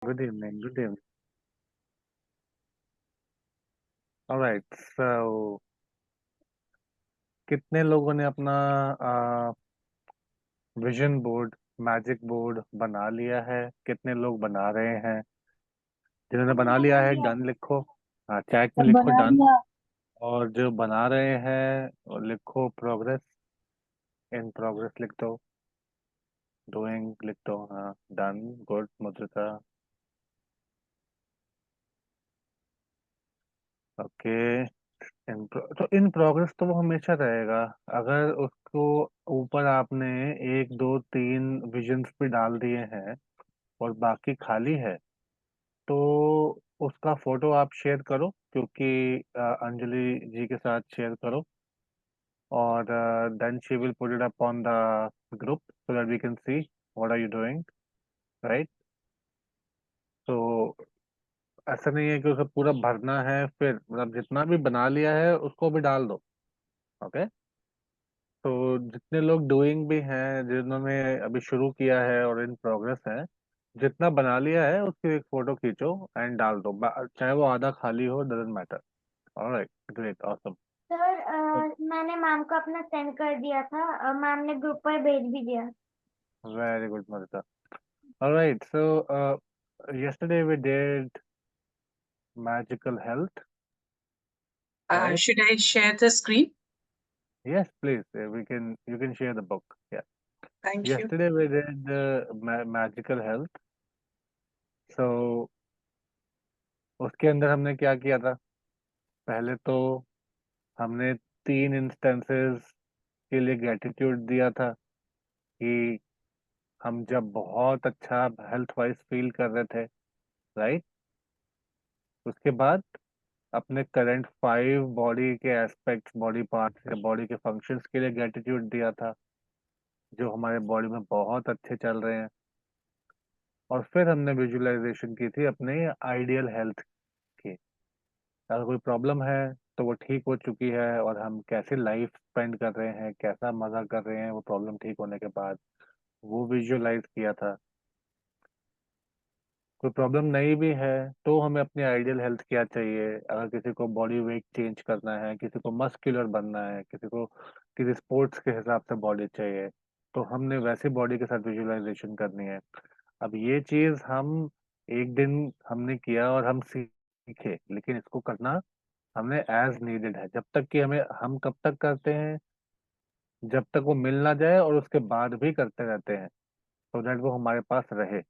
Good evening. Good evening. All right. So, कितने लोगों ने अपना विजन बोर्ड, मैजिक बोर्ड बना लिया है? कितने लोग बना रहे हैं? जिन्होंने बना मैंने लिया बना है लिया। डन लिखो। हाँ, चैट में सब लिखो बना डन। लिया। और जो बना रहे हैं वो लिखो प्रोग्रेस। इन प्रोग्रेस लिख दो। डूइंग लिख दो। हाँ, डन। गुड मुद्रिका। ओके। तो इन प्रोग्रेस तो वो हमेशा रहेगा। अगर उसको ऊपर आपने एक दो तीन विजन्स भी डाल दिए हैं और बाकी खाली है, तो उसका फोटो आप शेयर करो, क्योंकि अंजलि जी के साथ शेयर करो। और then she will put it up on the group so that we can see what are you doing, right? तो ऐसा नहीं है कि उसे पूरा भरना है, फिर मतलब जितना भी बना लिया है उसको भी डाल दो। ओके। तो जितने लोग डूइंग भी हैं, जिन्होंने अभी शुरू किया है और इन प्रोग्रेस है, जितना बना लिया है उसकी एक फोटो खींचो एंड डाल दो। चाहे वो आधा खाली हो, doesn't matter. Alright, great, awesome. Sir मैंने मैम को अपना सेंड कर दिया था। मैम ने ग्रुप पर भेज भी दिया। Very good Marita. Alright, so yesterday we did magical health, right? Should I share the screen? Yes, please. We can. You can share the book. Yeah. Thank you. Yesterday we did magical health. So उसके अंदर हमने क्या किया था? पहले तो हमने तीन इंस्टेंसेस के लिए ग्रेटिट्यूड दिया था कि हम जब बहुत अच्छा हेल्थ वाइज फील कर रहे थे, राइट? उसके बाद अपने करंट 5 बॉडी के एस्पेक्ट्स, बॉडी पार्ट्स या बॉडी के फंक्शंस के लिए ग्रेटिट्यूड दिया था, जो हमारे बॉडी में बहुत अच्छे चल रहे हैं। और फिर हमने विजुअलाइजेशन की थी अपने आइडियल हेल्थ की। अगर कोई प्रॉब्लम है तो वो ठीक हो चुकी है और हम कैसे लाइफ स्पेंड कर रहे हैं, कैसा मजा कर रहे हैं वो प्रॉब्लम ठीक होने के बाद, वो विजुअलाइज किया था। कोई प्रॉब्लम नहीं भी है तो हमें अपनी आइडियल हेल्थ क्या चाहिए। अगर किसी को बॉडी वेट चेंज करना है, किसी को मस्कुलर बनना है, किसी को किसी स्पोर्ट्स के हिसाब से बॉडी चाहिए, तो हमने वैसी बॉडी के साथ विजुअलाइजेशन करनी है। अब ये चीज हम एक दिन हमने किया और हम सीखे, लेकिन इसको करना हमने एज नीडेड है। जब तक कि हमें, हम कब तक करते हैं? जब तक वो मिल ना जाए, और उसके बाद भी करते रहते हैं, सो दैट वो हमारे पास रहे।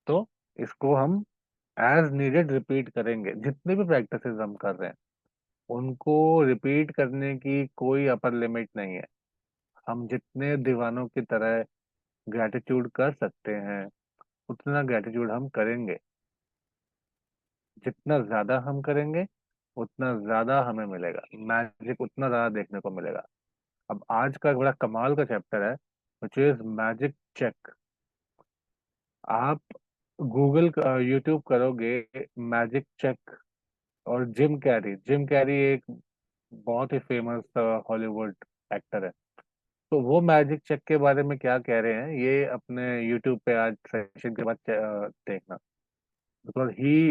तो इसको हम एज नीडेड रिपीट करेंगे। जितने भी प्रैक्टिसेस हम कर रहे हैं उनको रिपीट करने की कोई अपर लिमिट नहीं है। हम जितने दीवानों की तरह ग्रैटिट्यूड कर सकते हैं उतना ग्रैटिट्यूड हम करेंगे। जितना ज्यादा हम करेंगे उतना ज्यादा हमें मिलेगा, मैजिक उतना ज्यादा देखने को मिलेगा। अब आज का एक बड़ा कमाल का चैप्टर है, विच इज मैजिक चेक। आप गूगल यूट्यूब करोगे मैजिक चेक, और जिम कैरी एक बहुत ही फेमस हॉलीवुड एक्टर है। तो वो मैजिक चेक के बारे में क्या कह रहे हैं ये अपने यूट्यूब पे आज सेशन के बाद देखना। Because he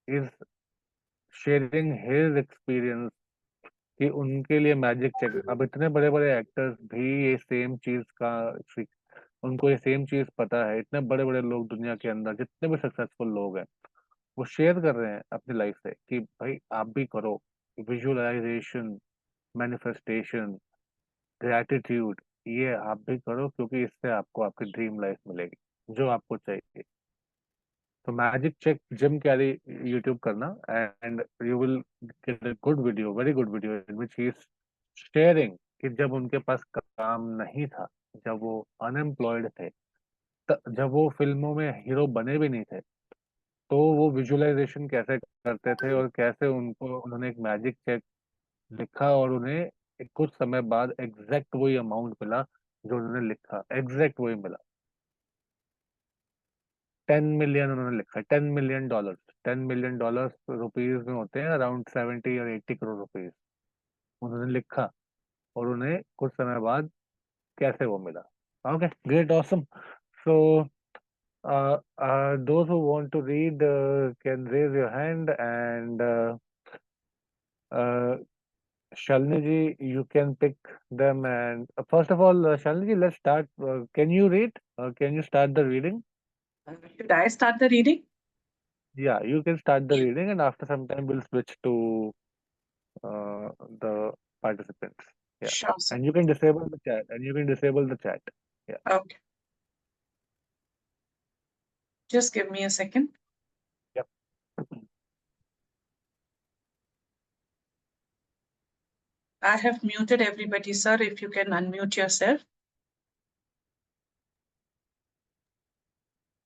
is sharing his experience कि उनके लिए मैजिक चेक। अब इतने बड़े बड़े एक्टर्स भी ये सेम चीज का, उनको ये सेम चीज पता है। इतने बड़े बड़े लोग दुनिया के अंदर, जितने भी सक्सेसफुल लोग हैं, वो शेयर कर रहे हैं अपनी लाइफ से कि भाई आप भी करो विजुअलाइजेशन, मैनिफेस्टेशन, ग्रैटिट्यूड। ये आप भी करो, क्योंकि इससे आपको आपकी ड्रीम लाइफ मिलेगी जो आपको चाहिए। तो magic check Jim Carrey YouTube करना, and you will get a good video, very good video, in which he is sharing कि जब उनके पास काम नहीं था, जब वो अनएम्प्लॉयड थे, जब वो फिल्मों में हीरो बने भी नहीं थे, तो वो विजुअलाइजेशन कैसे करते थे और कैसे उनको उन्होंने एक मैजिक चेक लिखा और उन्हें कुछ समय बाद एग्जैक्ट वही अमाउंट मिला जो उन्होंने लिखा, एग्जैक्ट वही मिला। 10 मिलियन उन्होंने लिखा, $10 मिलियन। $10 मिलियन रुपीज में होते हैं अराउंड 70 और 80 करोड़ रुपीज। उन्होंने लिखा और उन्हें कुछ समय बाद कैसे वो मिला। Okay, great, awesome. So Those who want to read can raise your hand, and uh, Shalini ji, you can pick them. And first of all, Shalini ji, let's start. Can you read? Can you start the reading? Should I start the reading? Yeah, you can start the Yeah. reading, and after some time, we'll switch to the participants. Yeah, Sure, sir. and you can disable the chat. Yeah. Okay. Just give me a second. Yep. I have muted everybody, sir. If you can unmute yourself.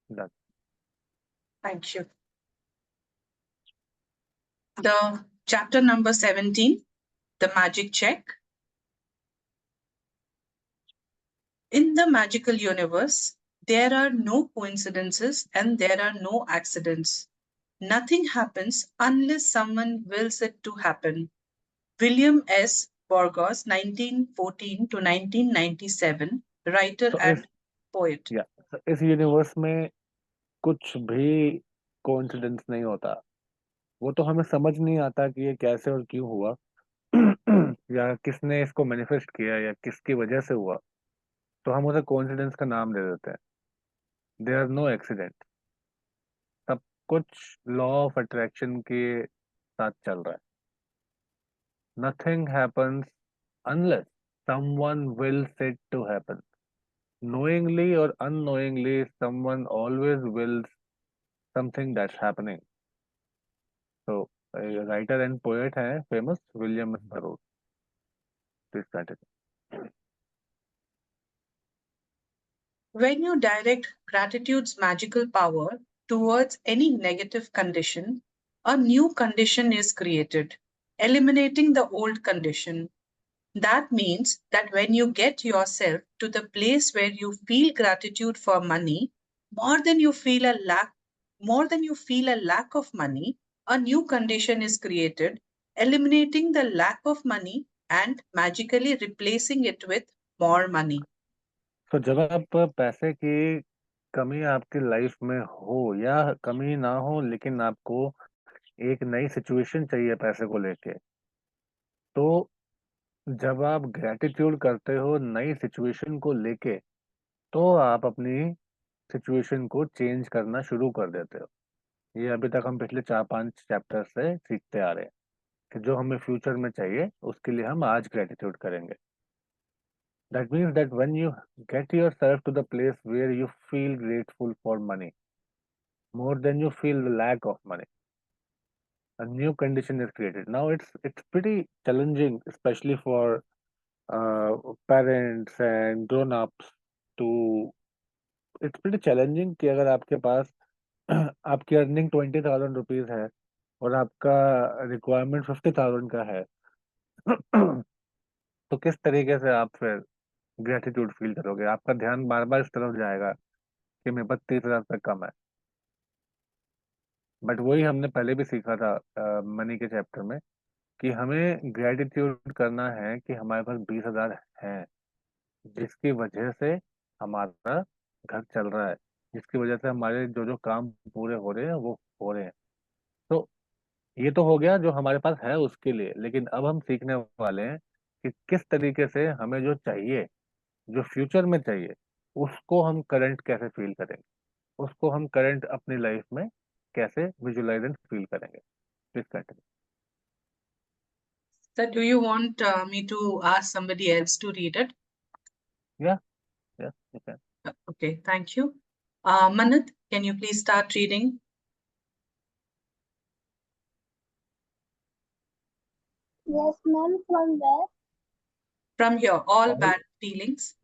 Done. Thank you. The chapter number 17, the magic check. In the magical universe, there are no coincidences and there are no accidents. Nothing happens unless someone wills it to happen. William S. Burgos, 1914 to 1997, writer So and poet. yeah, so इस universe में कुछ भी coincidence नहीं होता। वो तो हमें समझ नहीं आता कि ये कैसे और क्यों हुआ या किसने इसको मैनिफेस्ट किया या किसकी वजह से हुआ, तो हम उसे कोइंसिडेंस का नाम दे देते हैं। There are no accident. सब कुछ लॉ ऑफ अट्रैक्शन के साथ चल रहा है। Nothing happens unless someone wills it to happen. knowingly or unknowingly, someone always wills something that's happening. So writer and poet है famous William Burroughs. Please continue. When you direct gratitude's magical power towards any negative condition, a new condition is created, eliminating the old condition. That means that when you get yourself to the place where you feel gratitude for money, more than you feel a lack of money, a new condition is created, eliminating the lack of money and magically replacing it with more money. तो जब आप पैसे की कमी आपकी life में हो या कमी ना हो, लेकिन आपको एक नई सिचुएशन चाहिए पैसे को लेके, तो जब आप ग्रेटिट्यूड करते हो नई सिचुएशन को लेके, तो आप अपनी सिचुएशन को चेंज करना शुरू कर देते हो। ये अभी तक हम पिछले 4-5 चैप्टर से सीखते आ रहे हैं कि जो हमें फ्यूचर में चाहिए उसके लिए हम आज ग्रेटिट्यूड करेंगे। That means that when you get yourself to the place where you feel grateful for money more than you feel the lack of money, a new condition is created. Now it's pretty challenging, especially for parents and grown-ups to. It's pretty challenging कि अगर आपके पास आपकी earning 20,000 rupees है और आपका requirement 50,000 का है तो किस तरीके से आप फिर ग्रेटिट्यूड फील करोगे? आपका ध्यान बार बार इस तरफ जाएगा कि मेरे पास 30,000 रुपये कम है। बट वही हमने पहले भी सीखा था मनी के चैप्टर में कि हमें ग्रेटिट्यूड करना है कि हमारे पास 20,000 है, जिसकी वजह से हमारा घर चल रहा है, जिसकी वजह से हमारे जो जो काम पूरे हो रहे हैं वो हो रहे हैं। तो ये तो हो गया जो हमारे पास है उसके लिए, लेकिन अब हम सीखने वाले हैं कि किस तरीके से हमें जो चाहिए, जो फ्यूचर में चाहिए, उसको हम करंट कैसे फील करेंगे, उसको हम करंट अपनी लाइफ में कैसे विजुलाइज एंड फील करेंगे। Please continue. So do you want me to ask somebody else to read it? Yeah, yeah, you can. Okay, thank you. Manat, can you please start reading? Yes, ma'am. From where? From here, all bad feelings.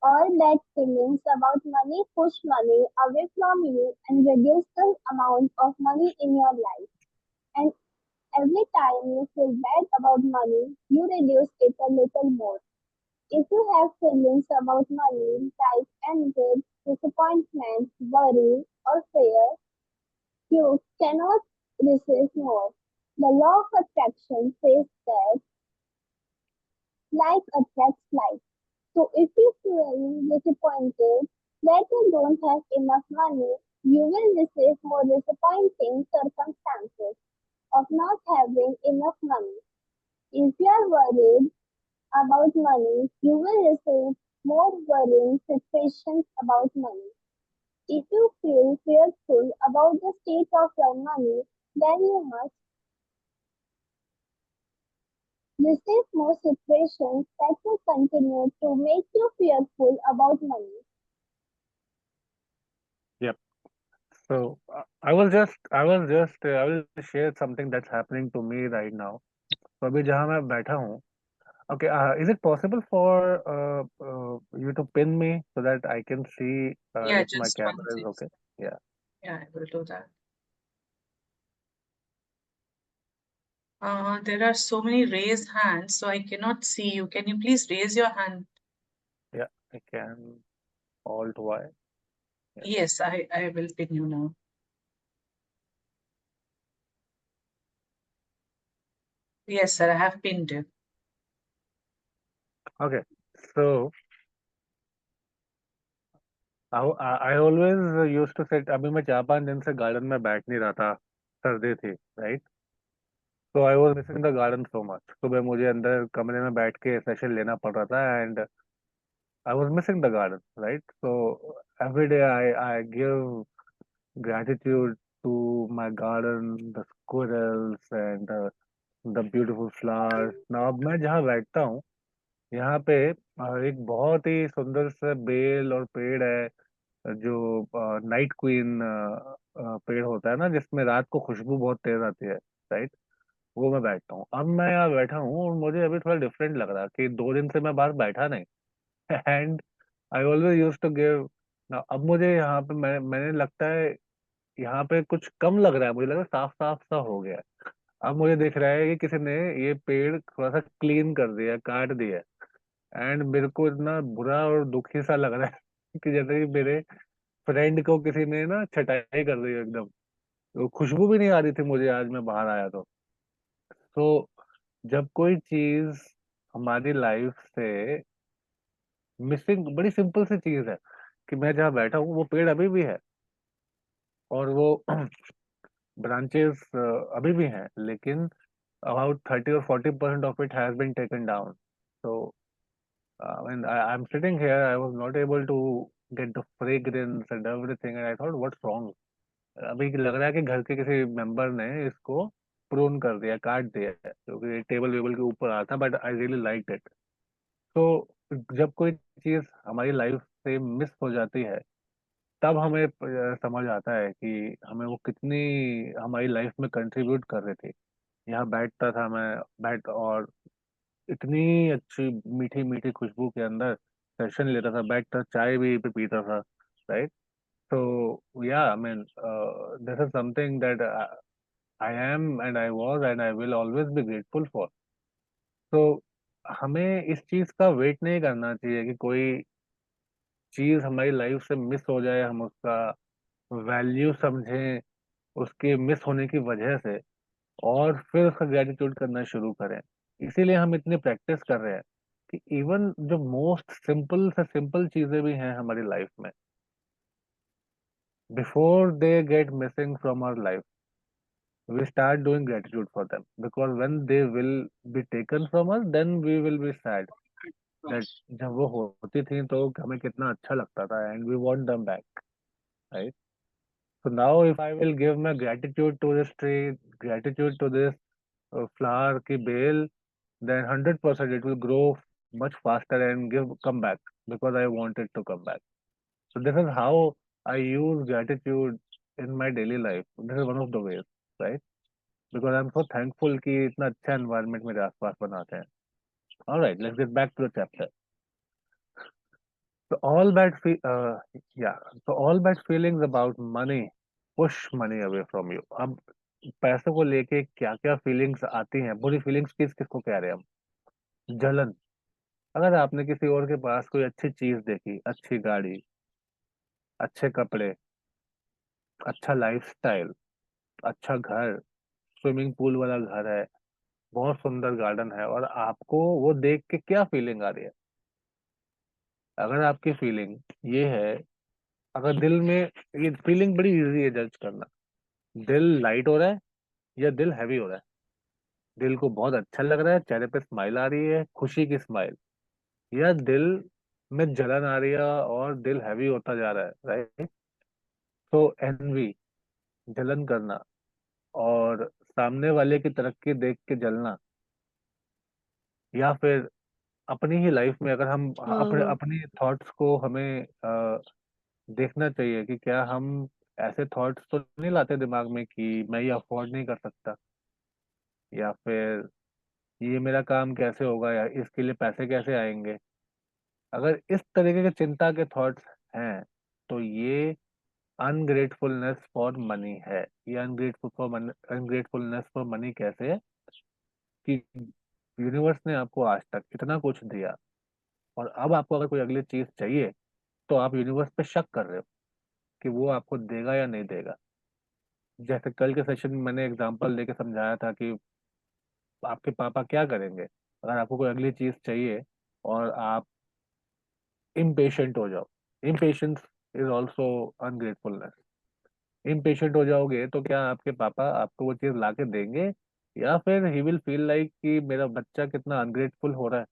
All bad feelings about money push money away from you and reduce the amount of money in your life. And every time you feel bad about money, you reduce it a little more. If you have feelings about money like anger, disappointment, worry, or fear, you cannot receive more. The law of attraction says that like attracts like. So if you feel disappointed, that you don't have enough money, you will receive more disappointing circumstances of not having enough money. If you are worried about money, you will receive more worrying situations about money. If you feel fearful about the state of your money, then you must receive more situations that will continue to make you fearful about money. Yep. So I will share something that's happening to me right now. तो अभी जहाँ मैं बैठा हूँ, okay, is it possible for you to pin me so that I can see Yeah, if my just one camera is second. okay? Yeah. Yeah, I will do that. There are so many raised hands, so I cannot see you. Can you please raise your hand? Yeah, I can. Alt Y. Yeah. Yes, I will pin you now. Yes, sir, I have pinned you. Okay. So I always used to sit. अभी मैं 4-5 दिन से garden में बैठ नहीं रहा था, सर्दी थी, right? So I was missing the garden so much. सुबह मुझे अंदर कमरे में बैठ के सेशन लेना पड़ रहा था, and I was missing the garden, right? So every day I give gratitude to my garden, the squirrels and the beautiful flowers. Now अब मैं जहाँ बैठता हूँ, यहाँ पे एक बहुत ही सुंदर सा बेल और पेड़ है, जो नाइट क्वीन पेड़ होता है ना, जिसमें रात को खुशबू बहुत तेज आती है, राइट? वो मैं बैठता हूँ। अब मैं यहाँ बैठा हूँ और मुझे अभी थोड़ा डिफरेंट लग रहा है कि 2 दिन से मैं बाहर बैठा नहीं। And I always use to give. अब मुझे यहाँ पे मैंने लगता है यहाँ पे कुछ कम लग रहा है, मुझे लग रहा है साफ साफ सा हो गया है। अब मुझे दिख रहा है कि किसी ने ये पेड़ थोड़ा सा क्लीन कर दिया, काट दिया। एंड मेरे को इतना बुरा और दुखी सा लग रहा है कि जैसे कि मेरे फ्रेंड को किसी ने ना छटाई कर दी एकदम। तो खुशबू भी नहीं आ रही थी मुझे, आज मैं बाहर आया तो जब कोई चीज हमारी लाइफ से मिसिंग, बड़ी सिंपल सी चीज है कि मैं जहाँ बैठा हूँ वो पेड़ अभी भी है, और वो ब्रांचेस अभी भी हैं, लेकिन about 30 or 40% of it has been taken down. So when I'm sitting here, I was not able to get the fragrance and everything, and I thought, what's wrong? अभी लग रहा है कि घर के किसी मेंबर ने इसको प्रून कर दिया, काट दिया है, क्योंकि टेबल वेबल के ऊपर आता था, but I really like it. तो जब कोई चीज हमारी लाइफ से मिस हो जाती है, तब हमें समझ आता है कि हमें वो कितनी हमारी लाइफ में कंट्रीब्यूट कर रही थी। यहाँ बैठता था मैं, बैठ और इतनी अच्छी मीठी मीठी खुशबू के अंदर सेशन लेता था, बैठता चाय भी पे पीता था, राइट? तो या I mean this is something that I am and I was and I will always be grateful for. तो हमें इस चीज का वेट नहीं करना चाहिए कि कोई चीज हमारी लाइफ से मिस हो जाए, हम उसका वैल्यू समझें उसके मिस होने की वजह से, और फिर उसका ग्रेटिट्यूड करना शुरू करें। इसीलिए हम इतनी प्रैक्टिस कर रहे हैं कि इवन जो मोस्ट सिंपल से सिंपल चीजें भी हैं हमारी लाइफ में, before they get missing from our life, we start doing gratitude for them, because when they will be taken from us, then we will be sad that जब वो होती थी तो हमें कितना अच्छा लगता था, and we want them back, right? So now if I will give my gratitude to this tree, gratitude to this flower ki bale, then 100% it will grow much faster and give come back, because I want it to come back. So this is how I use gratitude in my daily life. This is one of the ways, right? Because I'm so thankful कि इतना अच्छा environment मेरे आसपास बनाते हैं. All right, let's get back to the chapter. So all bad fe yeah, so all bad feelings about money push money away from you. अब पैसों को लेके क्या क्या फीलिंग्स आती हैं, बुरी फीलिंग्स किसको कह रहे हैं हम? जलन। अगर आपने किसी और के पास कोई अच्छी चीज देखी, अच्छी गाड़ी, अच्छे कपड़े, अच्छा लाइफस्टाइल, अच्छा घर, स्विमिंग पूल वाला घर है, बहुत सुंदर गार्डन है, और आपको वो देख के क्या फीलिंग आ रही है? अगर आपकी फीलिंग ये है अगर दिल में, ये फीलिंग बड़ी इजी है जज करना, दिल लाइट हो रहा है या दिल हैवी हो रहा है। दिल को बहुत अच्छा लग रहा है, चेहरे पे स्माइल आ रही है, खुशी की स्माइल, या दिल में जलन आ रही है और दिल हैवी होता जा रहा है, राइट। तो एनवी, जलन करना, और सामने वाले की तरक्की देख के जलना, या फिर अपनी ही लाइफ में अगर हम अपने हम्म। अपनी थॉट्स को हमें देखना चाहिए कि क्या हम ऐसे थॉट्स तो नहीं लाते दिमाग में कि मैं ये अफोर्ड नहीं कर सकता, या फिर ये मेरा काम कैसे होगा, या इसके लिए पैसे कैसे आएंगे। अगर इस तरीके के चिंता के थॉट्स हैं तो ये अनग्रेटफुलनेस फॉर मनी है। ये अनग्रेटफुलनेस फॉर मनी कैसे है कि यूनिवर्स ने आपको आज तक इतना कुछ दिया, और अब आपको अगर कोई अगली चीज चाहिए तो आप यूनिवर्स पे शक कर रहे हो कि वो आपको देगा या नहीं देगा। जैसे कल के सेशन में मैंने एग्जांपल लेके समझाया था कि आपके पापा क्या करेंगे अगर आपको कोई अगली चीज चाहिए और आप इम्पेशेंट हो जाओ। Impatience is also ungratefulness. Impatient हो जाओगे तो क्या आपके पापा आपको वो चीज ला के देंगे, या फिर ही विल फील लाइक कि मेरा बच्चा कितना अनग्रेटफुल हो रहा है,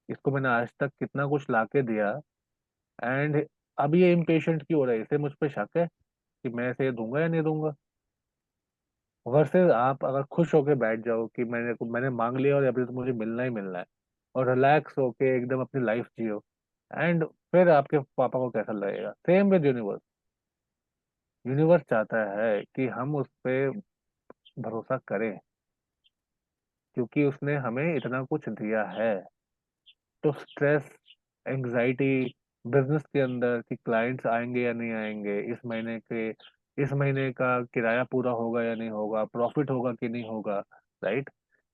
इसको मैंने आज तक कितना कुछ ला के दिया, एंड अब ये इम्पेशेंट क्यों हो रहा है, इसे मुझ पे शक है कि मैं इसे दूंगा या नहीं दूंगा। वर्सेस आप अगर खुश होके बैठ जाओ कि मैंने मांग लिया और अभी तो मुझे मिलना ही मिलना है, और रिलैक्स होके एकदम अपनी लाइफ जियो, एंड फिर आपके पापा को कैसा लगेगा। Same with universe. यूनिवर्स चाहता है कि हम उस पे भरोसा करें, क्योंकि उसने हमें इतना कुछ दिया है। तो स्ट्रेस, एंग्जाइटी बिजनेस के अंदर कि क्लाइंट्स आएंगे या नहीं आएंगे, इस महीने का किराया पूरा होगा या नहीं होगा, प्रॉफिट होगा कि नहीं होगा, राइट।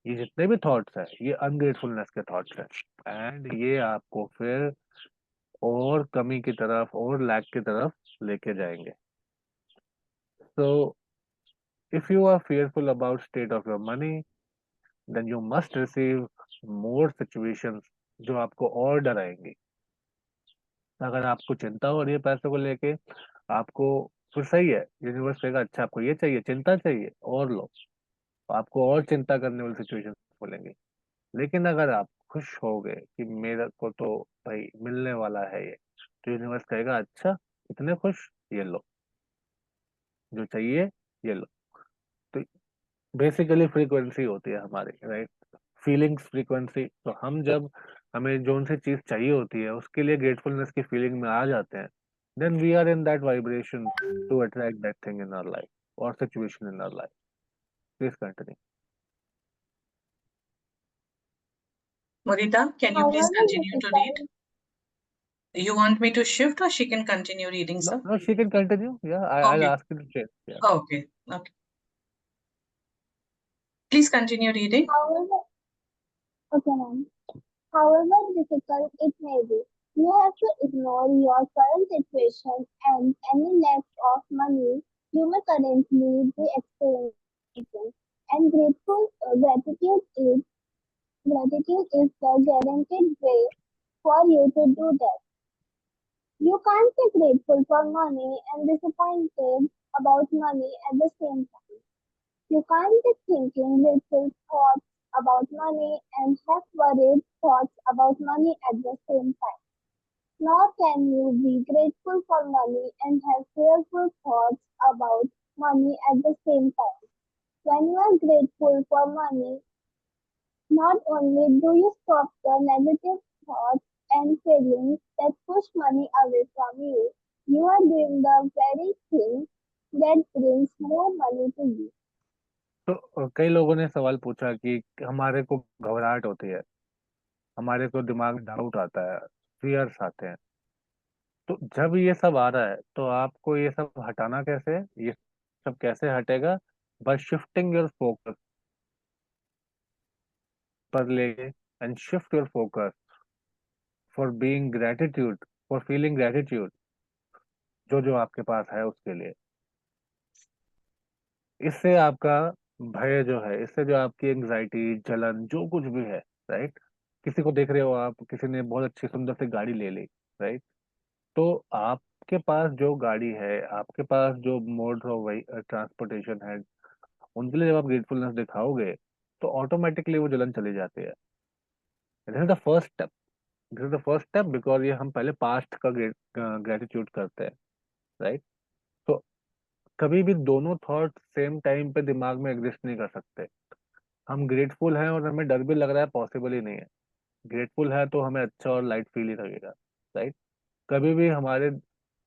ये जितने भी थॉट्स हैं ये अनग्रेटफुलनेस के थॉट्स हैं, एंड ये आपको फिर और कमी की तरफ और लैक की तरफ लेके जाएंगे। So if you are fearful about state of your money, then you must receive more situations जो आपको और डराएंगी। अगर आपको चिंता हो रही है पैसों को लेके, आपको, फिर सही है, यूनिवर्स कहेगा अच्छा आपको ये चाहिए, चिंता चाहिए, और लो, आपको और चिंता करने वाली सिचुएशन बोलेंगे। लेकिन अगर आप खुश हो गए कि मेरे को तो भाई मिलने वाला है ये, तो यूनिवर्स कहेगा अच्छा, इतने खुश, ये लो जो चाहिए, ये लो। तो बेसिकली फ्रीक्वेंसी होती है हमारी, राइट। Feelings frequency. तो हम जब हमें जो उनसे चीज चाहिए होती है उसके लिए ग्रेटफुलनेस की फीलिंग में आ जाते हैं, then we are in that vibration to attract that thing in our life और situation in our life. Please continue. Mudita, can you please However, continue to read? difficult, You want me to shift or she can continue reading, no sir? No, she can continue, yeah I Okay. Ask you to change, yeah. Okay. Okay. Please continue reading. however, okay, ma'am. However difficult it may be, you have to ignore your current situation and any lack of money you may currently be experiencing. And gratitude is the guaranteed way for you to do that. You can't be grateful for money and disappointed about money at the same time. You can't be thinking grateful thoughts about money and have worried thoughts about money at the same time. Nor can you be grateful for money and have fearful thoughts about money at the same time. When you are grateful for money, not only do you stop the negative thoughts and feelings that push money away from you, you are doing the very thing that brings more money to you. तो कई लोगों ने सवाल पूछा कि हमारे को घबराहट होती है, हमारे को दिमाग में डाउट आता है, फियर्स आते हैं। तो जब ये सब आ रहा है तो आपको ये सब हटाना कैसे है, ये सब कैसे हटेगा? बाय शिफ्टिंग योर फोकस पर लेके, and shift your focus for being gratitude, for feeling gratitude जो जो आपके पास है उसके लिए। इससे आपका भय जो है, इससे जो आपकी एंग्जाइटी, जलन, जो कुछ भी है, राइट। किसी को देख रहे हो आप, किसी ने बहुत अच्छी सुंदर सी गाड़ी ले ली, राइट, तो आपके पास जो गाड़ी है, आपके पास जो मोड ऑफ ट्रांसपोर्टेशन है, उनके लिए जब आप ग्रेटफुलनेस दिखाओगे तो ऑटोमेटिकली वो जलन चली जाती है। This is the first step. This is the first step because ये हम पहले पास्ट का ग्रेटिट्यूड करते हैं, राइट? तो कभी भी दोनों थॉट सेम टाइम पे दिमाग में एग्जिस्ट नहीं कर सकते। हम ग्रेटफुल हैं और हमें डर भी लग रहा है, पॉसिबल ही नहीं है। ग्रेटफुल है तो हमें अच्छा और लाइट फील ही लगेगा, राइट? कभी भी हमारे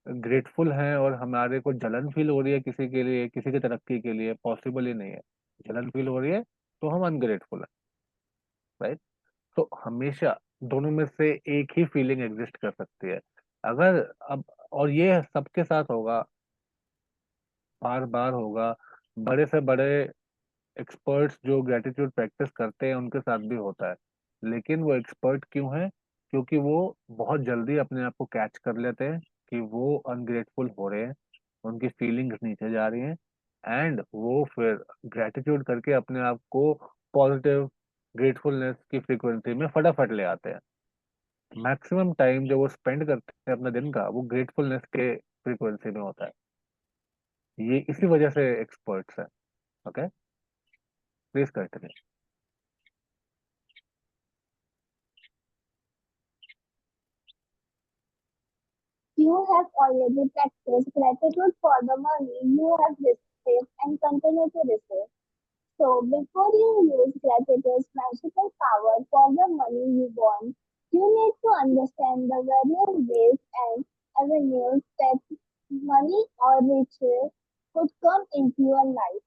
ग्रेटफुल हैं और हमारे को जलन फील हो रही है किसी के लिए, किसी की तरक्की के लिए, पॉसिबल ही नहीं है। जलन फील हो रही है तो हम अनग्रेटफुल है, राइट? तो हमेशा दोनों में से एक ही फीलिंग एग्जिस्ट कर सकती है। अगर अब, और ये सबके साथ होगा, बार बार होगा। बड़े से बड़े एक्सपर्ट्स जो ग्रेटिट्यूड प्रैक्टिस करते हैं उनके साथ भी होता है। लेकिन वो एक्सपर्ट क्यों हैं? क्योंकि वो बहुत जल्दी अपने आप को कैच कर लेते हैं कि वो अनग्रेटफुल हो रहे हैं, उनकी फीलिंग्स नीचे जा रही हैं, एंड वो फिर ग्रेटिट्यूड करके अपने आप को पॉजिटिव ग्रेटफुलनेस की फ्रीक्वेंसी में फटाफट ले आते हैं। मैक्सिमम टाइम जो वो स्पेंड करते हैं अपने दिन का, वो ग्रेटफुलनेस के फ्रीक्वेंसी में होता है। ये इसी वजह से एक्सपर्ट्स हैं। Okay, please continue. You have already practiced gratitude for the money you have received and continue to receive. So, before you use gratitude's magical power for the money you want, you need to understand the various ways and avenues that money or riches could come into your life.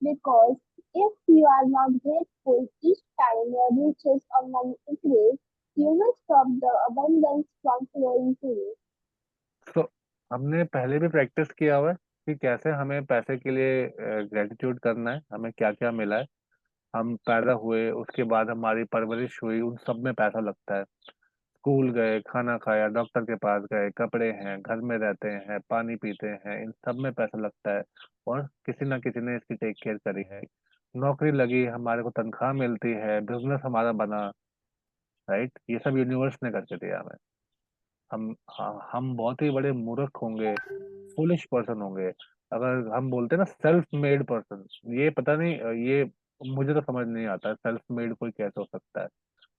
Because if you are not grateful each time your riches or money increase, you will stop the abundance from flowing to you. तो हमने पहले भी practice किया हुआ है कि कैसे हमें पैसे के लिए ग्रेटिट्यूड करना है, हमें क्या क्या मिला है। हम पैदा हुए, उसके बाद हमारी परवरिश हुई, उन सब में पैसा लगता है। स्कूल गए, खाना खाया, डॉक्टर के पास गए, कपड़े हैं, घर में रहते हैं, पानी पीते हैं, इन सब में पैसा लगता है। और किसी ना किसी ने इसकी टेक केयर करी है। नौकरी लगी, हमारे को तनख्वाह मिलती है, बिजनेस हमारा बना, राइट? ये सब यूनिवर्स ने करके दिया हमें। हम बहुत ही बड़े मूर्ख होंगे, फुलिश पर्सन होंगे, अगर हम बोलते हैं ना सेल्फ मेड पर्सन। ये पता नहीं, ये मुझे तो समझ नहीं आता सेल्फ मेड कोई कैसे हो सकता है।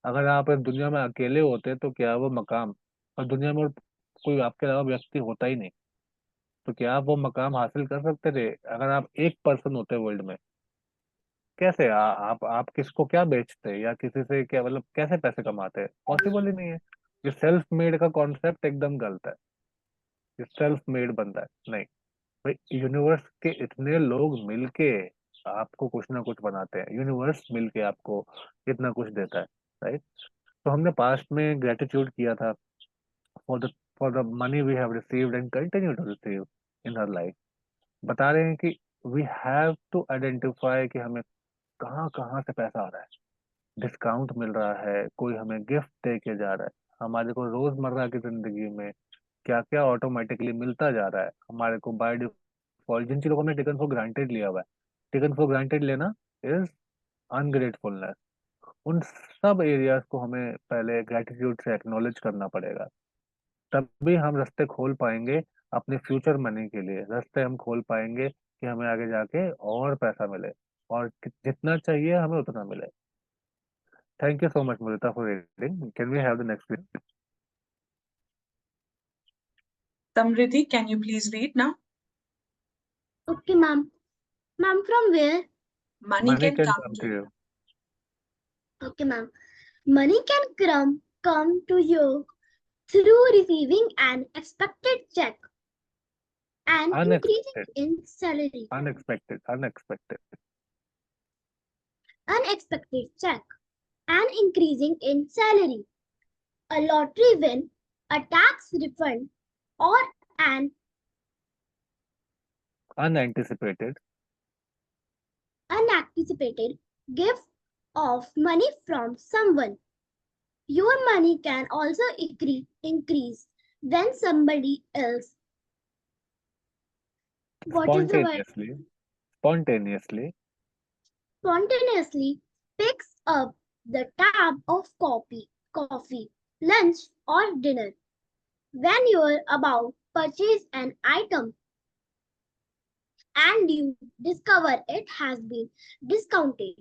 अगर आप इस दुनिया में अकेले होते तो क्या वो मकाम, और दुनिया में और कोई आपके अलावा व्यक्ति होता ही नहीं, तो क्या आप वो मकाम हासिल कर सकते थे? अगर आप एक पर्सन होते वर्ल्ड में, कैसे आप किसको क्या बेचते, या किसी से क्या, मतलब कैसे पैसे कमाते? पॉसिबल ही नहीं है। ये सेल्फ मेड का कॉन्सेप्ट एकदम गलत है। ये सेल्फ मेड बंदा है नहीं भाई। यूनिवर्स के इतने लोग मिलके आपको कुछ ना कुछ बनाते हैं, यूनिवर्स मिलके आपको इतना कुछ देता है, राइट? तो हमने पास्ट में ग्रेटिट्यूड किया था for the money we have received and continue to receive in her life. बता रहे हैं कि वी हैव टू आइडेंटिफाई कि हमें कहाँ कहाँ से पैसा आ रहा है। डिस्काउंट मिल रहा है, कोई हमें गिफ्ट दे के जा रहा है, हमारे को रोजमर्रा की जिंदगी में क्या क्या ऑटोमेटिकली मिलता जा रहा है हमारे को बाय डिफॉल्ट। जिन चीजों को हमने टेकन फॉर ग्रांटेड लिया हुआ है, टेकन फॉर ग्रांटेड लेना इज अनग्रेटफुलनेस। उन सब एरियाज को हमें पहले ग्रेटिट्यूड से एक्नॉलेज करना पड़ेगा। तभी हम रास्ते खोल पाएंगे अपने फ्यूचर मनी के लिए। रास्ते हम खोल पाएंगे कि हमें आगे जाके और पैसा मिले, और जितना चाहिए हमें उतना मिले। Thank you so much Mudita for reading. Can we have the next video? Samriddhi, can you please read now? Okay, ma'am. Ma'am, from where? Money money can can come come to to you. You. Okay, ma'am. Money can come to you through receiving an expected check and increasing unexpected, in salary. Unexpected, unexpected. Unexpected check and increasing in salary. A lottery win, a tax refund, or an unanticipated. unanticipated gift of money from someone. Your money can also increase when somebody else. What is the word? Spontaneously, spontaneously. Spontaneously picks up the tab of coffee, lunch, or dinner. When you're about to purchase an item and you discover it has been discounted,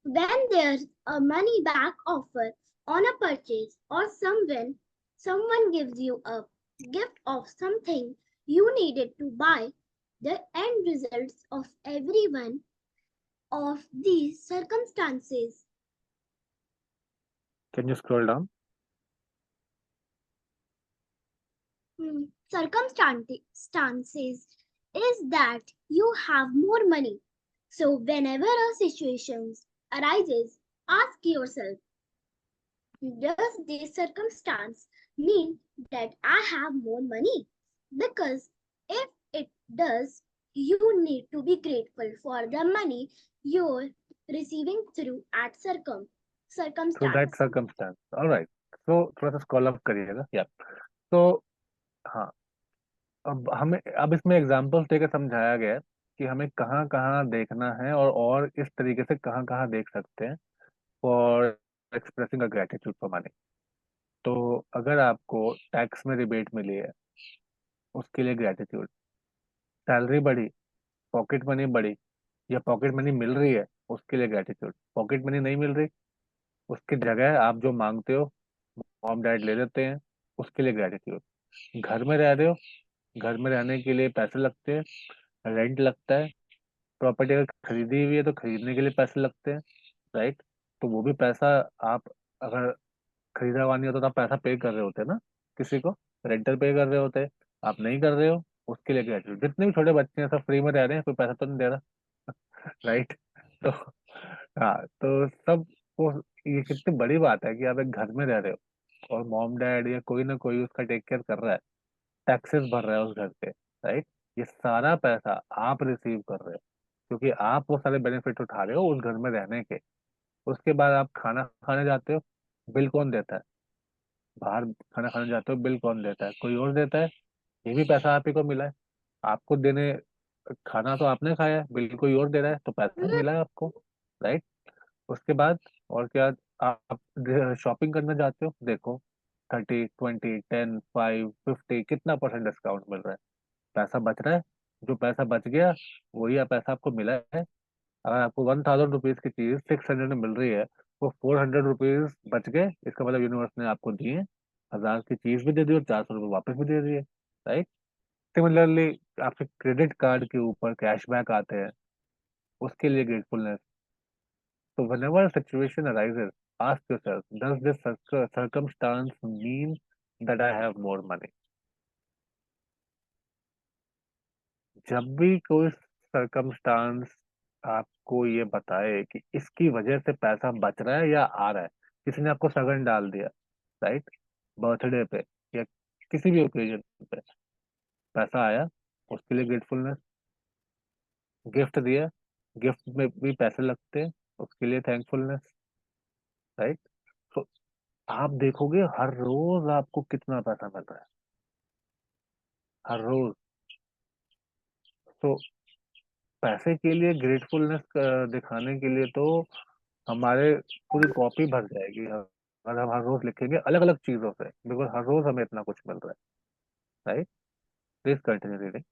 when there's a money back offer on a purchase, or someone gives you a gift of something you needed to buy, the end results of every one of these circumstances. Can you scroll down? Circumstances is that you have more money. So whenever a situation arises, ask yourself, does this circumstance mean that I have more money? Because if it does, you need to be grateful for the money you're receiving through at Through that circumstance. circumstance. All right. So थोड़ा सा scroll up करिएगा या तो हाँ, अब इसमें examples देकर समझाया गया है कि हमें कहाँ कहाँ देखना है और इस तरीके से कहाँ कहाँ देख सकते हैं for expressing a gratitude for money. तो अगर आपको टैक्स में रिबेट मिली है उसके लिए ग्रेटिट्यूड, सैलरी बढ़ी, पॉकेट मनी बढ़ी या पॉकेट मनी मिल रही है उसके लिए ग्रेटिट्यूड, पॉकेट मनी नहीं मिल रही उसकी जगह आप जो मांगते हो मॉम डैड ले लेते हैं उसके लिए ग्रेटिट्यूड, घर में रह रहे हो, घर में रहने के लिए पैसे लगते हैं, रेंट लगता है, प्रॉपर्टी अगर खरीदी हुई है तो खरीदने के लिए पैसे लगते हैं, राइट? तो वो भी पैसा आप अगर खरीदा हुआ नहीं होता तो आप पैसा पे कर रहे होते ना, किसी को रेंटल पे कर रहे होते, आप नहीं कर रहे हो उसके लिए ग्रेजुएट। जितने भी छोटे बच्चे हैं सब फ्री में रह रहे हैं, कोई पैसा तो नहीं दे रहा, राइट? तो हाँ, तो सब वो, ये कितनी बड़ी बात है कि आप एक घर में रह रहे हो और मॉम डैड या कोई ना कोई उसका टेक केयर कर रहा है, टैक्सेस भर रहा है उस घर पे, राइट? ये सारा पैसा आप रिसीव कर रहे हो क्योंकि आप वो सारे बेनिफिट उठा रहे हो उस घर में रहने के। उसके बाद आप खाना खाने जाते हो, बिल कौन देता है? बाहर खाना खाने जाते हो, बिल कौन देता है? कोई और देता है। ये भी पैसा आप ही को मिला है, आपको देने, खाना तो आपने खाया है, बिल कोई और दे रहा है तो पैसा मिला है आपको, राइट? उसके बाद और क्या, आप शॉपिंग करने जाते हो, देखो 30, 20, 10, 5, 50 कितना परसेंट डिस्काउंट मिल रहा है, पैसा बच रहा है। जो पैसा बच गया वही पैसा आपको मिला है। अगर आपको 1000 रुपीज की चीज 600 में मिल रही है, वो 400 रुपीज बच गए, इसका मतलब यूनिवर्स ने आपको दिए, 1000 की चीज भी दे दी और 400 रुपये वापस भी दे दिए, राइट? सिमिलरली आपके क्रेडिट कार्ड के ऊपर कैशबैक आते हैं, उसके लिए ग्रेटफुलनेस। तो whenever a situation arises, ask yourself, does this circumstance mean that I have more money? जब भी कोई सरकमस्टांस आपको ये बताए कि इसकी वजह से पैसा बच रहा है या आ रहा है, किसी ने आपको सगन डाल दिया, राइट, बर्थडे पे या किसी भी ओकेजन पे पैसा आया, उसके लिए ग्रेटफुलनेस। गिफ्ट दिया, गिफ्ट में भी पैसे लगते हैं, उसके लिए थैंकफुलनेस, राइट? तो आप देखोगे हर रोज आपको कितना पैसा मिल रहा है, हर रोज। तो पैसे के लिए ग्रेटफुलनेस दिखाने के लिए तो हमारे पूरी कॉपी भर जाएगी अगर हम हर रोज लिखेंगे अलग अलग चीजों से, बिकॉज हर रोज हमें इतना कुछ मिल रहा है, right? Please continue reading.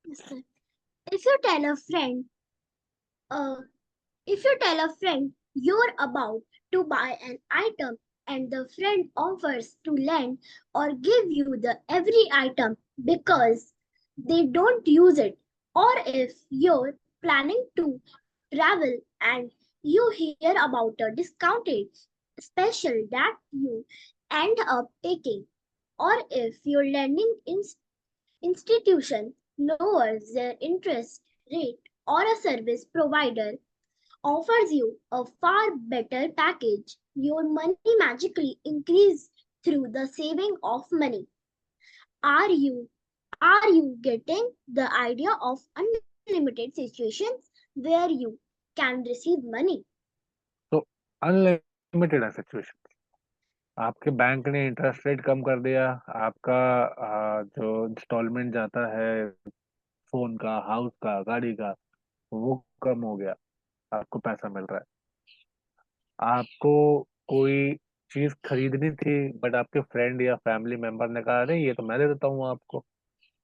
Yes, sir. If you tell a friend, uh, if you tell a friend you're about to buy an item and the friend offers to lend or give you the every item because they don't use it, or if you're planning to travel and you hear about a discounted special that you end up taking, or if your lending institution lowers their interest rate or a service provider offers you a far better package, your money magically increases through the saving of money. Are you are you getting the idea of unlimited situations where you can receive money? तो unlimited है situation, आपके bank ने interest rate कम कर दिया, आपका जो instalment जाता है फोन का, हाउस का, गाड़ी का, वो कम हो गया, आपको पैसा मिल रहा है। आपको कोई चीज खरीदनी थी, बट आपके फ्रेंड या फैमिली मेंबर ने कहा अरे ये तो मैं दे देता हूँ आपको,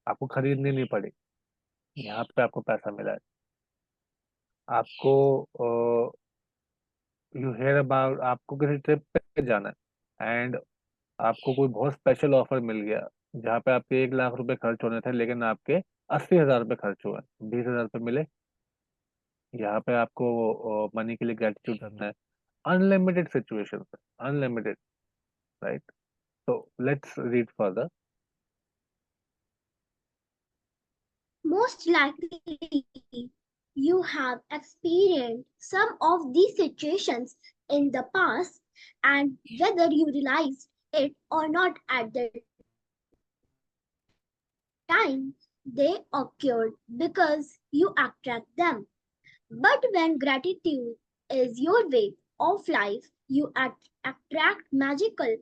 आपको खरीदनी नहीं पड़ी, यहाँ पे आपको पैसा मिला है। आपको यू हेयर अबाउट, आपको किसी ट्रिप पे जाना है एंड आपको कोई बहुत स्पेशल ऑफर मिल गया, जहाँ पे आपके 1 लाख रुपए खर्च होने थे लेकिन आपके 80 हजार रुपये खर्च हुए, 20 हजार रुपये मिले। यहाँ पे आपको मनी के लिए ग्रेटिट्यूड करना है। Unlimited situation, unlimited, right? So let's read further. Most likely, you have experienced some of these situations in the past, and whether you realized it or not at the time, they occurred because you attract them. But when gratitude is your way of life, you attract magical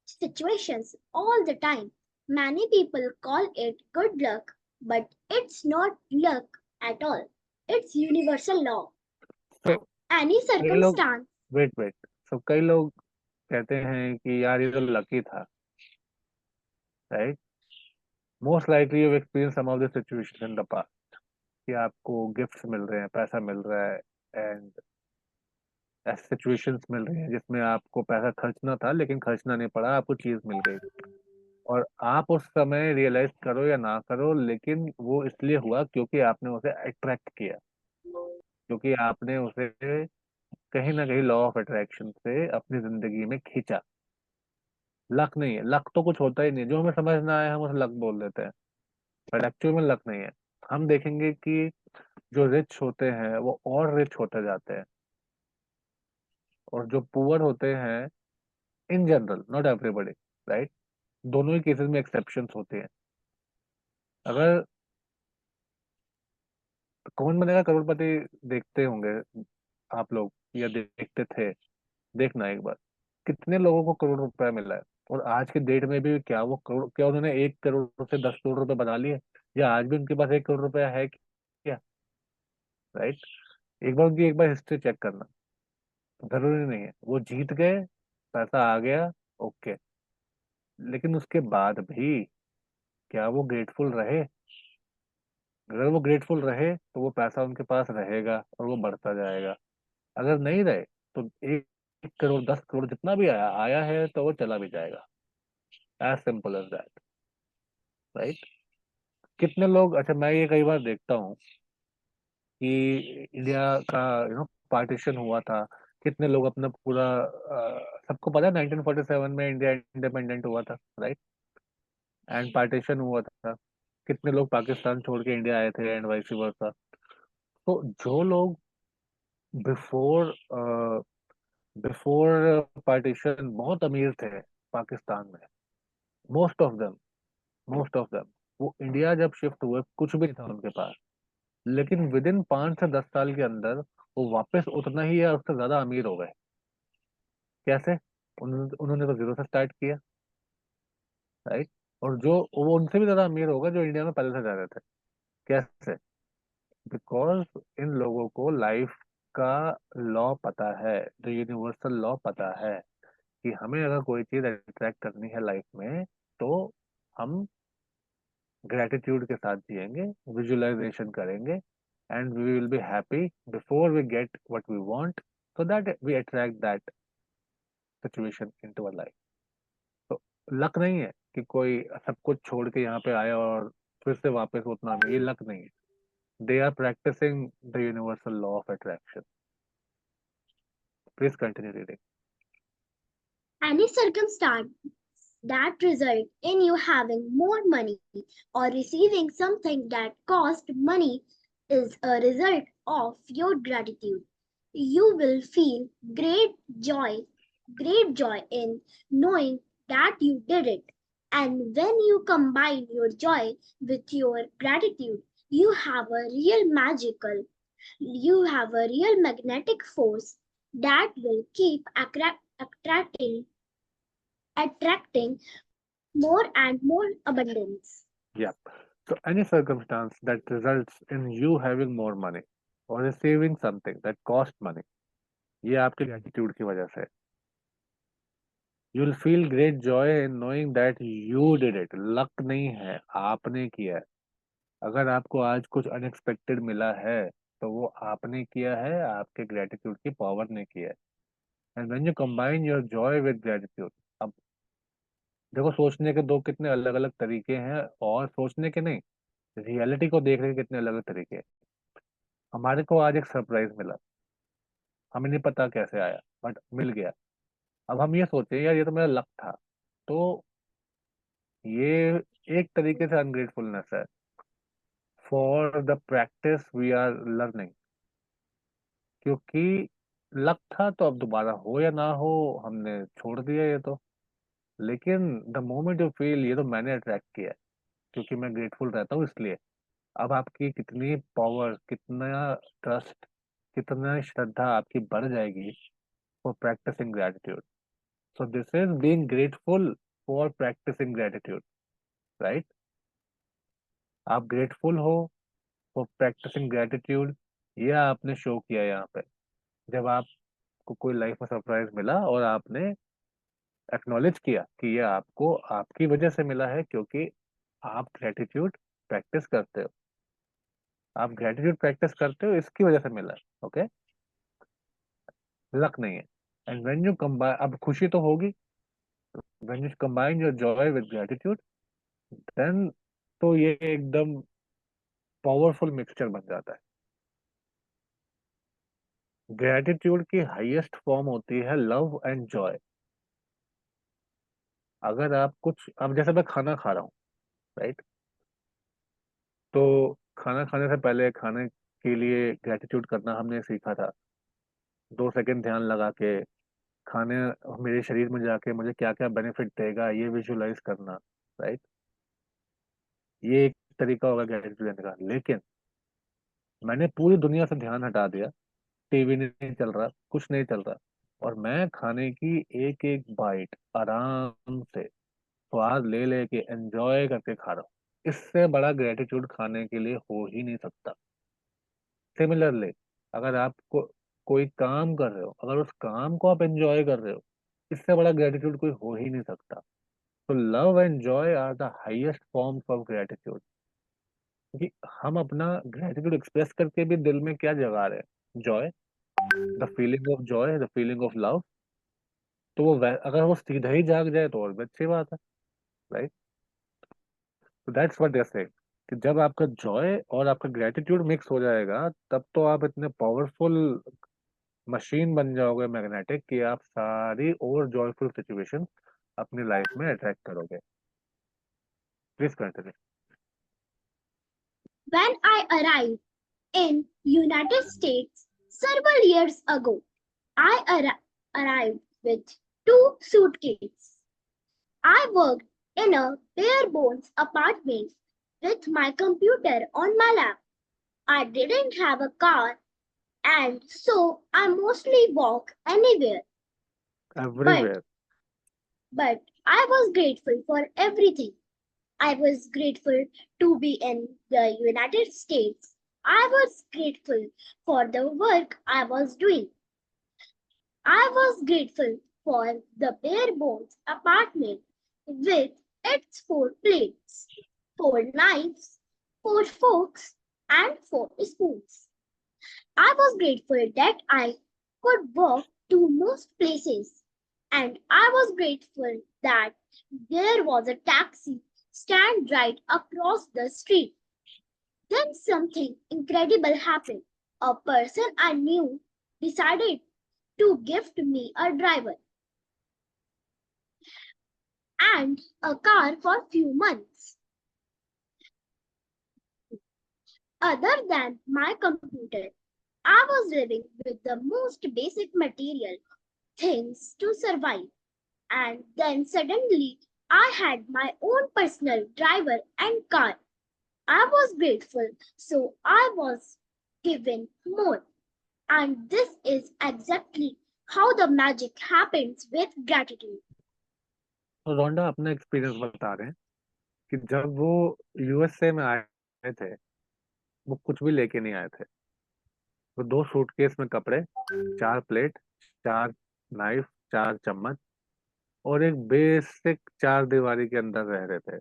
situations all the time. Many people call it good luck, but it's not luck at all. It's universal law. So Any कई लोग, circumstance, wait, सो कई लोग कहते हैं कि यार ये तो लकी था, right? Most likely you experience some of the situation in the past, कि आपको गिफ्ट्स मिल रहे हैं, पैसा मिल रहा है, एंड ऐसी सिचुएशंस मिल रही हैं जिसमें आपको पैसा खर्चना था लेकिन खर्चना नहीं पड़ा, आपको चीज मिल गई। और आप उस समय रियलाइज करो या ना करो, लेकिन वो इसलिए हुआ क्योंकि आपने उसे अट्रैक्ट किया, क्योंकि आपने उसे कहीं ना कहीं लॉ ऑफ अट्रैक्शन से अपनी जिंदगी में खींचा। लक नहीं है, लक तो कुछ होता ही नहीं, जो हमें समझ ना आए हम उसे लक बोल देते हैं, बट एक्चुअल में लक नहीं है। हम देखेंगे कि जो रिच होते हैं वो और रिच होते जाते हैं, और जो पुअर होते हैं, in general, not everybody, right, दोनों ही केसेस में एक्सेप्शंस होते हैं। अगर कौन बनेगा करोड़पति देखते होंगे आप लोग, या देखते थे, देखना एक बार, कितने लोगों को करोड़ रुपया मिला है। और आज के डेट में भी क्या वो करोड़, क्या उन्होंने 1 करोड़ से 10 करोड़ रुपए बना लिए, या आज भी उनके पास 1 करोड़ रुपया है क्या? राइट? एक बार हिस्ट्री चेक करना, जरूरी नहीं है वो जीत गए, पैसा आ गया, ओके, लेकिन उसके बाद भी क्या वो ग्रेटफुल रहे? अगर वो ग्रेटफुल रहे तो वो पैसा उनके पास रहेगा और वो बढ़ता जाएगा। अगर नहीं रहे तो 1 करोड़ 10 करोड़ जितना भी आया आया है तो वो चला भी जाएगा। As simple as that, right? कितने लोग, अच्छा मैं ये कई बार देखता हूँ कि इंडिया का पार्टीशन हुआ था, कितने लोग अपना पूरा सबको पता है 1947 में इंडिया इंडिपेंडेंट हुआ था, राइट? एंड पार्टीशन हुआ था, कितने लोग पाकिस्तान छोड़ के इंडिया आए थे एंड वाइस वर्सा। तो जो लोग बिफोर बिफोर पार्टीशन बहुत अमीर थे पाकिस्तान में, most of them, most of them, वो इंडिया जब शिफ्ट हुए कुछ भी नहीं था उनके पास, लेकिन विद इन 5 से 10 साल के अंदर वो वापस उतना ही या उससे ज्यादा अमीर हो गए। कैसे? उन्होंने तो जीरो से स्टार्ट किया, राइट? और जो वो उनसे भी ज्यादा अमीर होगा जो इंडिया में पहले से जा रहे थे। कैसे? बिकॉज इन लोगों को लाइफ का लॉ पता है, जो यूनिवर्सल लॉ पता है, कि हमें अगर कोई चीज अट्रैक्ट करनी है लाइफ में, तो हम ग्रेटिट्यूड के साथ जिएंगे, विजुअलाइजेशन करेंगे, and we will be happy before we get what we want, so that we attract that situation into our life. तो लक नहीं है कि कोई सब कुछ छोड़ के यहाँ पे आया और फिर से वापस उतना में, ये लक नहीं है। They are practicing the universal law of attraction. Please continue reading. any circumstance that result in you having more money or receiving something that cost money is a result of your gratitude. You will feel joy, great joy in knowing that you did it. And when you combine your joy with your gratitude, you have a real magnetic force that will keep attracting more and more abundance. Yeah. So any circumstance that results in you having more money or receiving something that cost money, ये आपके attitude की वजह से है। You will feel great joy in knowing that you did it. Luck नहीं है, आपने किया है। अगर आपको आज कुछ अनएक्सपेक्टेड मिला है तो वो आपने किया है, आपके ग्रेटिट्यूड की पावर ने किया है। And when you combine your joy with gratitude, अब देखो सोचने के दो कितने अलग अलग तरीके हैं, और सोचने के नहीं, रियलिटी को देखने के कितने अलग अलग तरीके हैं। हमारे को आज एक सरप्राइज मिला, हमें नहीं पता कैसे आया, बट मिल गया। अब हम ये सोचे यार ये तो मेरा लक था, तो ये एक तरीके से अनग्रेटफुलनेस है। For the practice we are learning, क्योंकि लक था तो अब दोबारा हो या ना हो हमने छोड़ दिया ये तो। लेकिन द मोमेंट यू फील ये तो मैंने अट्रैक्ट किया है, क्योंकि मैं ग्रेटफुल रहता हूँ इसलिए। अब आपकी कितनी पावर, कितना ट्रस्ट, कितना श्रद्धा आपकी बढ़ जाएगी for practicing gratitude. So this is being grateful for practicing gratitude, right? आप ग्रेटफुल हो फॉर प्रैक्टिसिंग ग्रेटिट्यूड, ये आपने शो किया यहाँ पे, जब आपको कोई लाइफ में सरप्राइज मिला और आपने एक्नॉलेज किया कि ये आपको आपकी वजह से मिला है, क्योंकि आप ग्रेटिट्यूड प्रैक्टिस करते हो। आप ग्रेटिट्यूड प्रैक्टिस करते हो, इसकी वजह से मिला है। ओके, लक नहीं है। एंड व्हेन यू कंबाइन, अब खुशी तो होगी, when you combine your joy with gratitude, then तो ये एकदम पावरफुल मिक्सचर बन जाता है। ग्रेटिट्यूड की हाईएस्ट फॉर्म होती है लव एंड जॉय। अगर आप कुछ, अब जैसे मैं खाना खा रहा हूँ, राइट, तो खाना खाने से पहले खाने के लिए ग्रेटिट्यूड करना हमने सीखा था। 2 सेकंड ध्यान लगा के खाने, मेरे शरीर में जाके मुझे क्या क्या बेनिफिट देगा ये विजुलाइज करना, राइट? ये एक तरीका होगा ग्रेटिट्यूड देने का। लेकिन मैंने पूरी दुनिया से ध्यान हटा दिया, टीवी नहीं चल रहा, कुछ नहीं चल रहा, और मैं खाने की एक एक बाइट आराम से स्वाद ले लेके एंजॉय करके खा रहा हूँ। इससे बड़ा ग्रेटिट्यूड खाने के लिए हो ही नहीं सकता। सिमिलरली, अगर आप कोई काम कर रहे हो, अगर उस काम को आप एंजॉय कर रहे हो, इससे बड़ा ग्रेटिट्यूड कोई हो ही नहीं सकता। तो love and joy are the highest forms of gratitude. क्योंकि हम अपना ग्रेटिट्यूड एक्सप्रेस करके भी दिल में क्या जगा रहे हैं, Joy, the feeling of Joy, the feeling of love. तो वो अगर वो सीधा ही जाग जाए तो और भी अच्छी बात है, राइट? तो दैट्स व्हाट दे से, कि जब आपका जॉय और आपका ग्रेटिट्यूड मिक्स हो जाएगा, तब तो आप इतने पावरफुल मशीन बन जाओगे, मैग्नेटिक, कि आप सारी और जॉयफुल सिचुएशन अपनी लाइफ में अट्रैक्ट करोगे। Please continue. When I arrived in United States several years ago, I arrived with 2 suitcases. I worked in a bare bones apartment with my computer on my lap. I didn't have a car, and so I mostly walk anywhere. But everywhere. but I was grateful for everything. I was grateful to be in the United States. I was grateful for the work I was doing. I was grateful for the bare bones apartment with its 4 plates, 4 knives, 4 forks, and 4 spoons. I was grateful that I could walk to most places, and I was grateful that there was a taxi stand right across the street. Then something incredible happened. A person I knew decided to gift me a driver and a car for few months. Other than my computer, I was living with the most basic material things to survive. And then suddenly I had my own personal driver and car. I was grateful, so I was given more. And this is exactly how the magic happens with gratitude. तो रोंडा अपना experience बता रहे हैं कि जब वो USA में आए थे, वो कुछ भी लेके नहीं आए थे। वो 2 सूटकेस में कपड़े, 4 प्लेट, 4 नाइफ, 4 चम्मच, और एक बेसिक चार दीवारी के अंदर रह रहे थे,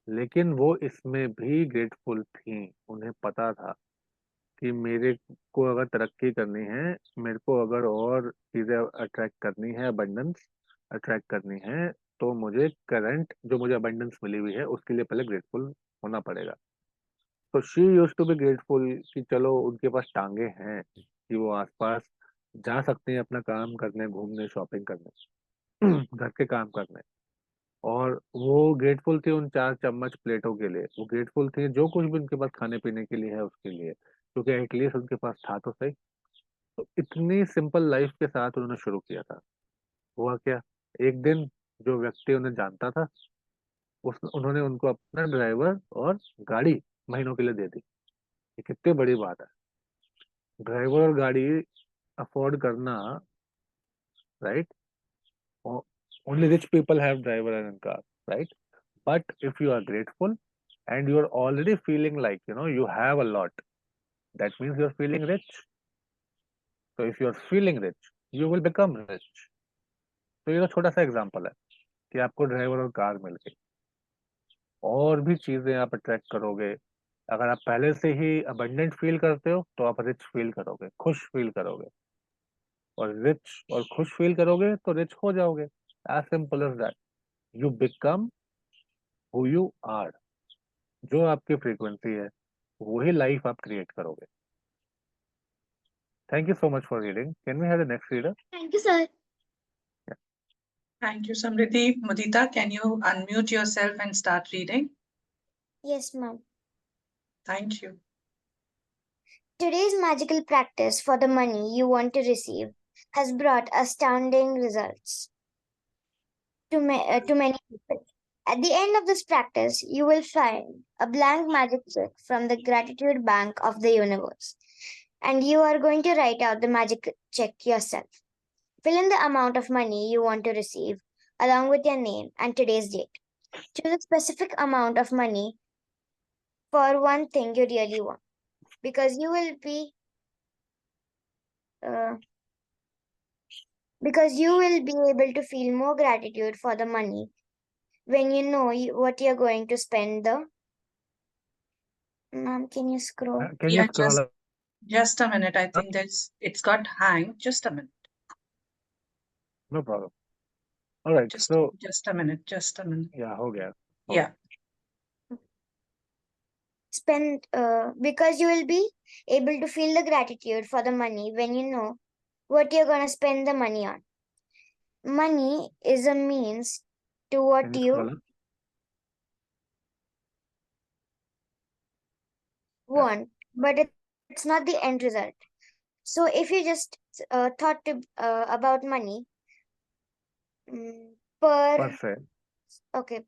लेकिन वो इसमें भी ग्रेटफुल थी। उन्हें पता था कि मेरे को अगर तरक्की करनी है, मेरे को अगर और चीजें अट्रैक्ट करनी है, अबंडेंस अट्रैक्ट करनी है, तो मुझे करंट जो मुझे अबंडेंस मिली हुई है उसके लिए पहले ग्रेटफुल होना पड़ेगा। तो she use to be grateful कि चलो उनके पास टांगे हैं, कि वो आसपास जा सकते हैं अपना काम करने, घूमने, शॉपिंग करने, घर के काम करने। और वो ग्रेटफुल थी उन चार चम्मच प्लेटों के लिए, वो ग्रेटफुल थी जो कुछ भी उनके पास खाने पीने के लिए है उसके लिए, क्योंकि एटलीस्ट उनके पास था तो सही। तो इतनी सिंपल लाइफ के साथ उन्होंने शुरू किया था। हुआ क्या, एक दिन जो व्यक्ति उन्हें जानता था, उस उन्होंने उनको अपना ड्राइवर और गाड़ी महीनों के लिए दे दी। ये कितनी बड़ी बात है, ड्राइवर और गाड़ी अफोर्ड करना, right? Only rich people have driver and car, right? But if you are grateful and you are already feeling like, you have a lot, that means you are feeling rich. So if you are feeling rich, you will become rich. तो ये तो छोटा सा example है कि आपको driver और car मिल गई, और भी चीजें आप अट्रैक्ट करोगे। अगर आप पहले से ही अबंडेंट फील करते हो तो आप रिच फील करोगे, खुश फील करोगे, और रिच और खुश फील करोगे तो रिच हो जाओगे। As simple as that. You become who you are. जो आपकी फ्रीक्वेंसी है वही लाइफ आप क्रिएट करोगे। Thank you so much for reading. Can we have the next reader? Thank you, sir. Thank you, Samriddhi. Mudita, can you unmute yourself and start reading? Yes, ma'am. Thank you. Today's magical practice for the money you want to receive has brought astounding results to many people. At the end of this practice, you will find a blank magic check from the gratitude bank of the universe, and you are going to write out the magic check yourself. Fill in the amount of money you want to receive along with your name and today's date. Choose a specific amount of money for one thing you really want, because you will be uh, able to feel more gratitude for the money when you know what you're going to spend the. Ma'am, can you scroll? Can you Yeah, scroll up? just a minute. I think it's got hang. Just a minute. No problem. All right. So Just a minute. Just a minute. yeah, हो गया. Yeah. Spend because you will be able to feel the gratitude for the money when you know what you're going to spend the money on. Money is a means to what Can you scroll up? want, but it's not the end result. So if you just thought about money Per se.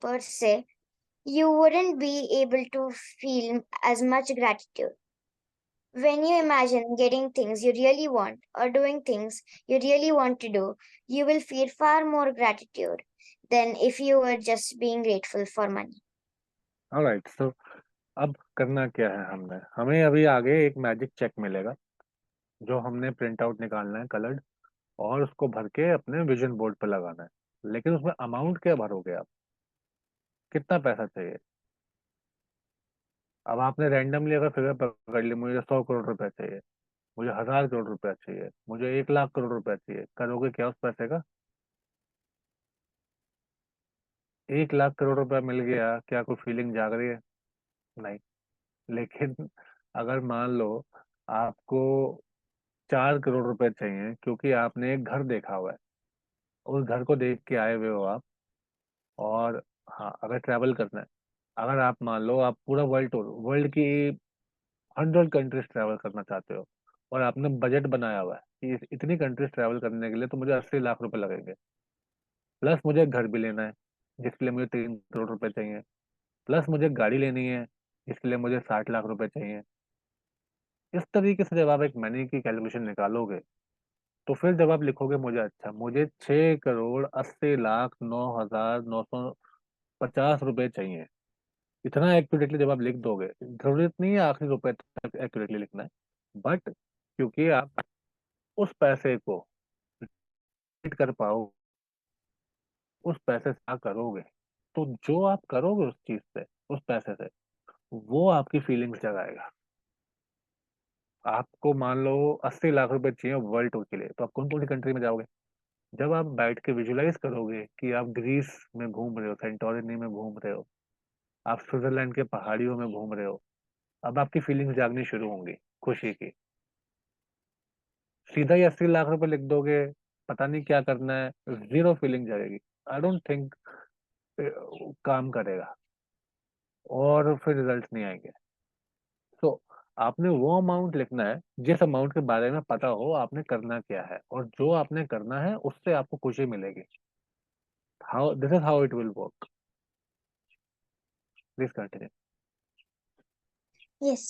per se, you wouldn't be able to feel as much gratitude. When you imagine getting things you really want or doing things you really want to do, you will feel far more gratitude than if you were just being grateful for money. All right. So अब करना क्या है, हमें अभी आगे एक magic check मिलेगा जो हमने प्रिंट आउट निकालना है कलर्ड, और उसको भर के अपने विजन बोर्ड पे लगाना है। लेकिन उसमें अमाउंट क्या भरोगे आप, कितना पैसा चाहिए? अब आपने रैंडमली अगर फिगर पकड़ ली, मुझे 100 करोड़ रुपए चाहिए, मुझे 1000 करोड़ रुपया चाहिए, मुझे 1 लाख करोड़ रुपया चाहिए, करोगे क्या उस पैसे का? 1 लाख करोड़ रुपया मिल गया, क्या कोई फीलिंग जाग रही है? नहीं। लेकिन अगर मान लो आपको 4 करोड़ रुपए चाहिए, क्योंकि आपने एक घर देखा हुआ है, उस घर को देख के आए हुए हो आप, और हाँ, अगर ट्रैवल करना है, अगर आप मान लो आप पूरा वर्ल्ड की 100 कंट्रीज ट्रैवल करना चाहते हो, और आपने बजट बनाया हुआ है कि इतनी कंट्रीज ट्रैवल करने के लिए तो मुझे 80 लाख रुपए लगेंगे, प्लस मुझे एक घर भी लेना है जिसके लिए मुझे 3 करोड़ रुपए चाहिए, प्लस मुझे गाड़ी लेनी है जिसके लिए मुझे 60 लाख रुपए चाहिए। इस तरीके से जब आप एक मनी की कैलकुलेशन निकालोगे, तो फिर जब आप लिखोगे मुझे, अच्छा मुझे 6 करोड़ 80 लाख 9,950 रुपए चाहिए, इतना एक्यूरेटली जब आप लिख दोगे, जरूरत नहीं है आखिरी रुपए तक एक्यूरेटली लिखना है, बट क्योंकि आप उस पैसे को हिट कर पाओ, उस पैसे से क्या करोगे, तो जो आप करोगे उस चीज से, उस पैसे से, वो आपकी फीलिंग्स जगाएगा। आपको मान लो 80 लाख रुपए चाहिए वर्ल्ड टूर के लिए, तो आप कौन कौन सी कंट्री में जाओगे? जब आप बैठ के विजुलाइज करोगे कि आप ग्रीस में घूम रहे हो, सेंटोरिनी में घूम रहे हो, आप स्विट्जरलैंड के पहाड़ियों में घूम रहे हो, अब आपकी फीलिंग्स जागनी शुरू होंगी खुशी की। सीधा ही 80 लाख रुपए लिख दोगे, पता नहीं क्या करना है, जीरो फीलिंग जाएगी। आई डोंट थिंक काम करेगा, और फिर रिजल्ट नहीं आएंगे। तो आपने वो अमाउंट लिखना है जिस अमाउंट के बारे में पता हो आपने करना क्या है, और जो आपने करना है उससे आपको खुशी मिलेगी। How this is how it will work. Please continue. Yes.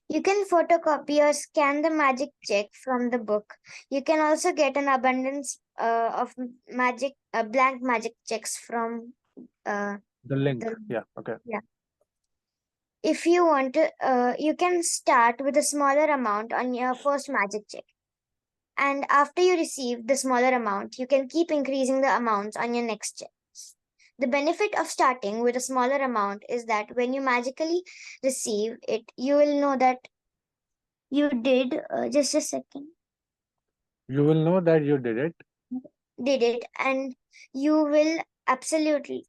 You can photocopy or scan the magic check from the book. You can also get an abundance of blank magic checks from the link, the. या okay. Yeah. If you want to, you can start with a smaller amount on your first magic check. And after you receive the smaller amount, you can keep increasing the amounts on your next checks. The benefit of starting with a smaller amount is that when you magically receive it, you will know that you did. Just a second. You will know that you did it. Did it, and you will absolutely.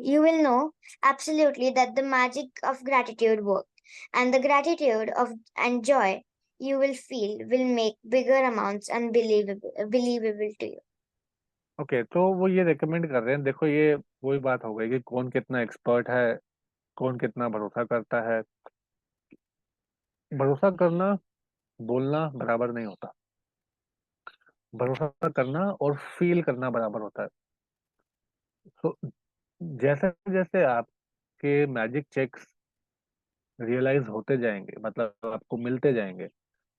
You will know absolutely that the magic of gratitude worked, and the gratitude of and joy you will feel will make bigger amounts believable to you. Okay, तो वो ये recommend कर रहे हैं, देखो ये वही बात हो गई कि कौन कितना एक्सपर्ट है, कौन कितना भरोसा करता है। भरोसा करना, बोलना बराबर नहीं होता। भरोसा करना और फील करना बराबर होता है। तो जैसे जैसे आपके मैजिक चेक्स रियलाइज होते जाएंगे, मतलब आपको मिलते जाएंगे,